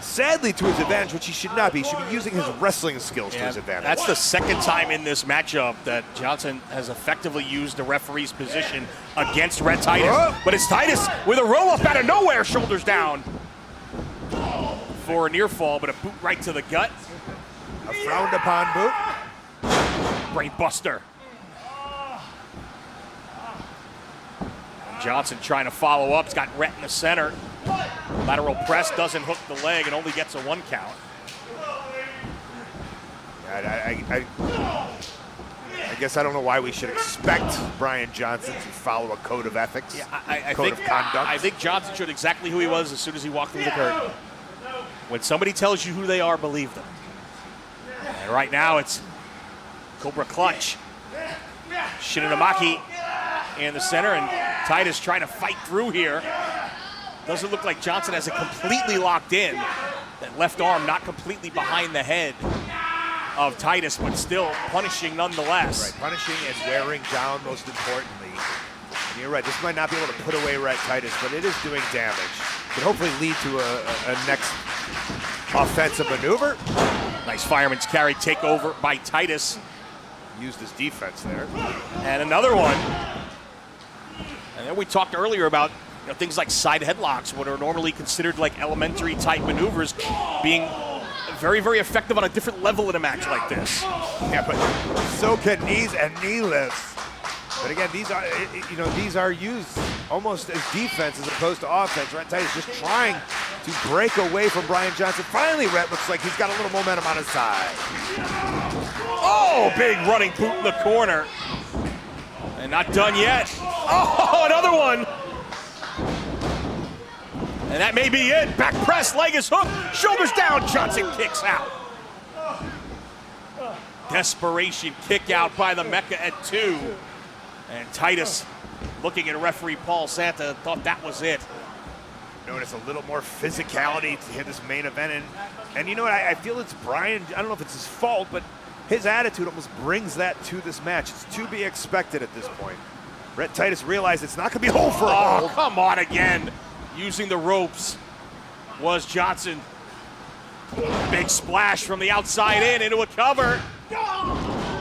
sadly to his advantage, which he should not be. He should be using his wrestling skills to his advantage. That's the second time in this matchup that Johnson has effectively used the referee's position against Red Titus. But it's Titus with a roll-up out of nowhere, shoulders down. For a near fall, but a boot right to the gut. A frowned upon boot. Brain buster. Johnson trying to follow up. He's got Rhett in the center. Lateral press doesn't hook the leg and only gets a 1 count. I guess I don't know why we should expect Brian Johnson to follow a code of ethics, code of conduct. I think Johnson showed exactly who he was as soon as he walked through the curtain. When somebody tells you who they are, believe them. And right now it's Cobra Clutch. Shinonamaki in the center, and Titus trying to fight through here. Doesn't look like Johnson has it completely locked in. That left arm not completely behind the head of Titus, but still punishing nonetheless. Right, punishing and wearing down most importantly. And you're right, this might not be able to put away Red Titus, but it is doing damage. Could hopefully lead to a next offensive maneuver. Nice fireman's carry takeover by Titus. Used his defense there. And another one. And then we talked earlier about things like side headlocks, what are normally considered like elementary type maneuvers, being very, very effective on a different level in a match like this. Yeah, but so can knees and knee lifts. But again, these are used almost as defense as opposed to offense. Red Titus just trying to break away from Brian Johnson. Finally, Red looks like he's got a little momentum on his side. Oh, big running boot in the corner. And not done yet. Oh, another one. And that may be it. Back press, leg is hooked, shoulders down, Johnson kicks out. Desperation kick out by the Mecca at 2. And Titus, looking at referee Paul Santa, thought that was it. Notice a little more physicality to hit this main event. And you know what, I feel it's Brian, I don't know if it's his fault, but his attitude almost brings that to this match. It's to be expected at this point. Red Titus realized it's not going to be hold for all. Oh, come on again. Using the ropes was Johnson. Big splash from the outside in into a cover.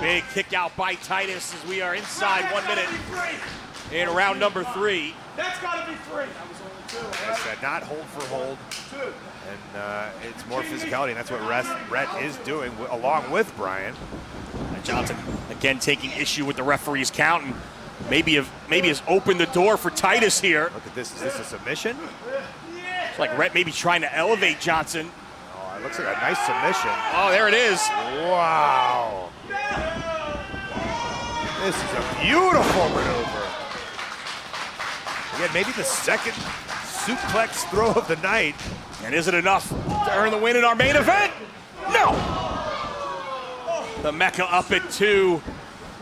Big kick out by Titus as we are inside 1 minute in round number 3. That's got to be 3. As I said, not hold for hold. And it's more physicality, and that's what Rhett is doing along with Brian. And Johnson again taking issue with the referee's count, and maybe has opened the door for Titus here. Look at this. Is this a submission? It's like Rhett maybe trying to elevate Johnson. Oh, it looks like a nice submission. Oh, there it is. Wow. This is a beautiful maneuver. Again, maybe the second suplex throw of the night. And is it enough to earn the win in our main event? No! The Mecca up at 2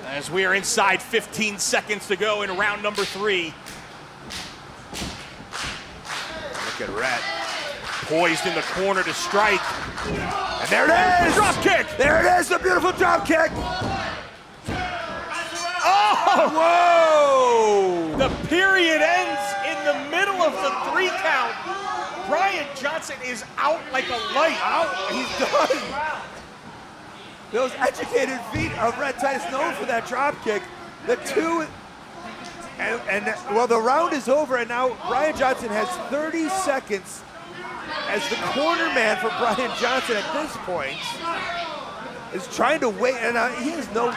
as we are inside 15 seconds to go in round number 3. Look at Rhett. Poised in the corner to strike. And there it is! Drop kick! There it is, the beautiful drop kick! Oh! Whoa! The period ends in the middle of the 3 count. Brian Johnson is out like a light. Out, he's done. those educated feet of Red Titus, known for that drop kick. The two, well, the round is over, and now Brian Johnson has 30 seconds as the corner man for Brian Johnson at this point is trying to wait, and he has no.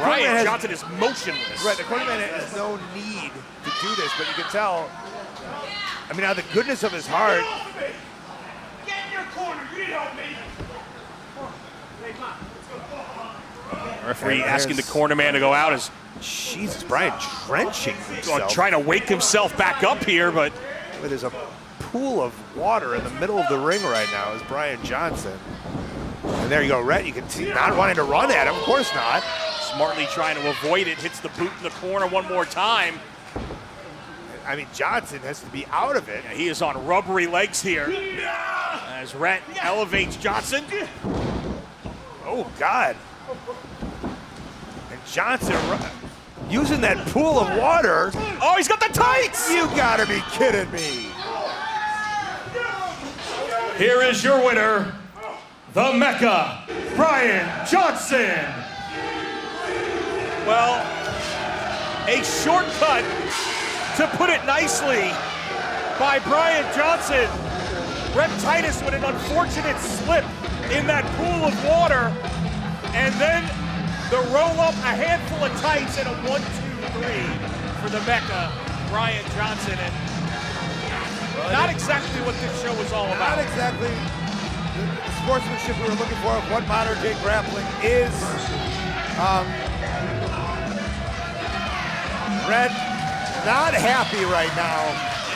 Brian Johnson is motionless. Right, the corner man has no need to do this, but you can tell. I mean, out of the goodness of his heart. Get in your corner. You need help me. Hey, come on. Let's go. Referee asking the corner man to go out as Jesus, Brian trenching himself. trying to wake himself back up here, but there's a pool of water in the middle of the ring right now is Brian Johnson. And there you go, Rhett, you can see not wanting to run at him, of course not. smartly trying to avoid it, hits the boot in the corner one more time. I mean, Johnson has to be out of it. Yeah, he is on rubbery legs here as Rhett elevates Johnson. Oh, God. And Johnson using that pool of water. Oh, he's got the tights! You gotta be kidding me. Here is your winner, the Mecca, Brian Johnson. Well, a shortcut, to put it nicely, by Brian Johnson. Red Titus with an unfortunate slip in that pool of water, and then the roll up, a handful of tights, and a 1, 2, 3 for the Mecca, Brian Johnson. And not exactly what this show was all about. Not exactly the sportsmanship we were looking for of what modern day grappling is. Red, not happy right now.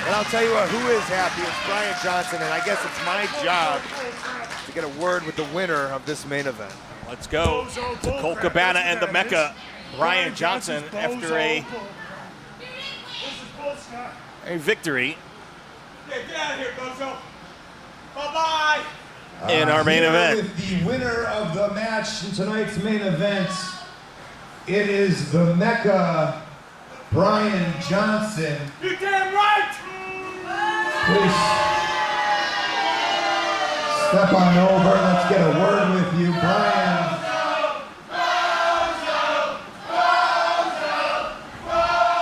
And I'll tell you what, who is happy? It's Brian Johnson, and I guess it's my job to get a word with the winner of this main event. Let's go to Colt Cabana and the Mecca, Brian Johnson, after a victory Yeah, get out of here, bozo. Bye-bye. in our main event. With the winner of the match in tonight's main event, it is the Mecca, Brian Johnson. You damn right. Please step on over. Let's get a word with you, Brian.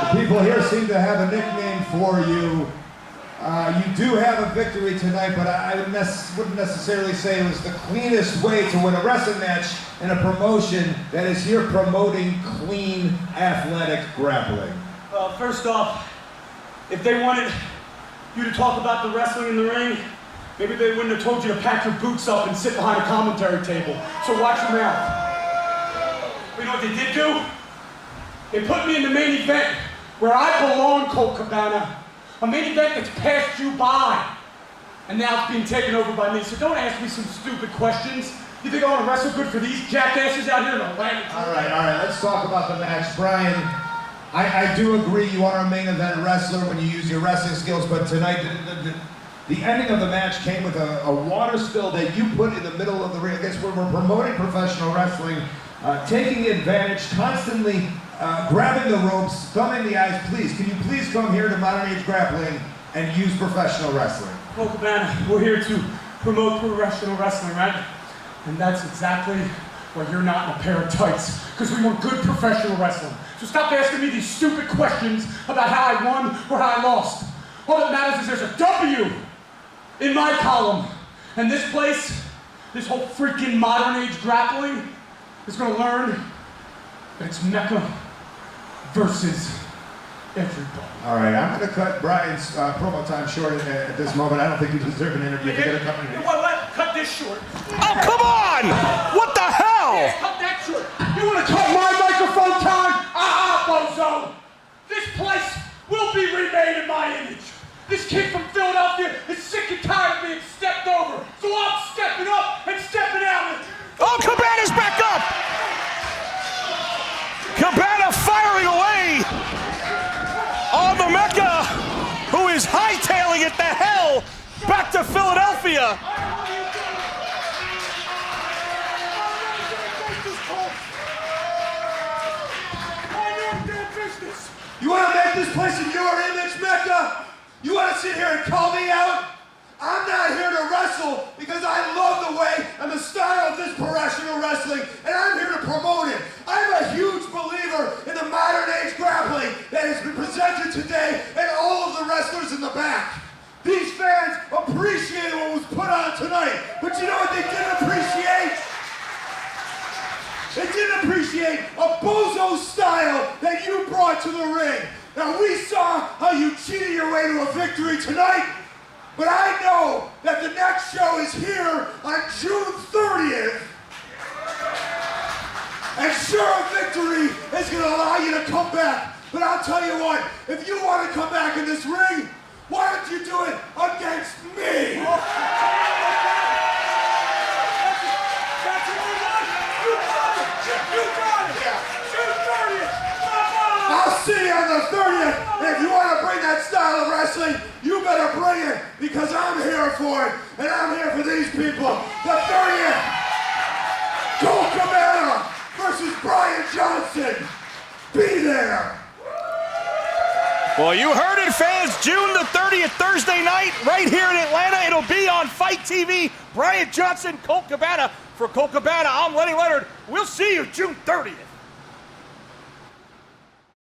The people here seem to have a nickname for you. You do have a victory tonight, but I wouldn't necessarily say it was the cleanest way to win a wrestling match in a promotion that is here promoting clean, athletic grappling. First off, if they wanted you to talk about the wrestling in the ring, maybe they wouldn't have told you to pack your boots up and sit behind a commentary table. So watch your mouth. You know what they did do? They put me in the main event where I belong, Colt Cabana. A main event that's passed you by. And now it's being taken over by me. So don't ask me some stupid questions. You think I want to wrestle good for these jackasses out here in Atlanta? All right, let's talk about the match. Brian, I do agree you are a main event wrestler when you use your wrestling skills, but tonight the ending of the match came with a water spill that you put in the middle of the ring. I guess we're promoting professional wrestling, taking advantage, constantly grabbing the ropes, thumbing the eyes. Please, can you please come here to Modern Age Grappling and use professional wrestling? Well, Cabana, we're here to promote professional wrestling, right? And that's exactly why you're not in a pair of tights, because we want good professional wrestling. So stop asking me these stupid questions about how I won or how I lost. All that matters is there's a W in my column. And this place, this whole freaking Modern Age Grappling, is gonna learn that it's Mecca versus everybody. All right, I'm going to cut Brian's promo time short at this moment. I don't think you deserve an interview. You're going to come in. What? Cut this short. Oh, come on! What the hell? Yeah, cut that short. You want to cut my microphone time? Bozo! This place will be remade in my image. This kid from Philadelphia is sick and tired of being stepped over. So I'm stepping up and stepping out. Oh, Cabana's back up! Cabana firing away on the Mecca, who is hightailing it the hell back to Philadelphia. You want to make this place in your image, Mecca? You want to sit here and call me out? I'm not here to wrestle because I love the way and the style of this no style that you brought to the ring. Now, we saw how you cheated your way to a victory tonight, but I know that the next show is here on June 30th. And sure, victory is going to allow you to come back. But I'll tell you what, if you want to come back in this ring, why don't you do it against me? I'll see you on the 30th. If you want to bring that style of wrestling, you better bring it, because I'm here for it, and I'm here for these people. The 30th, Colt Cabana versus Brian Johnson. Be there. Well, you heard it, fans. June the 30th, Thursday night, right here in Atlanta. It'll be on Fight TV. Brian Johnson, Colt Cabana. For Colt Cabana, I'm Lenny Leonard. We'll see you June 30th.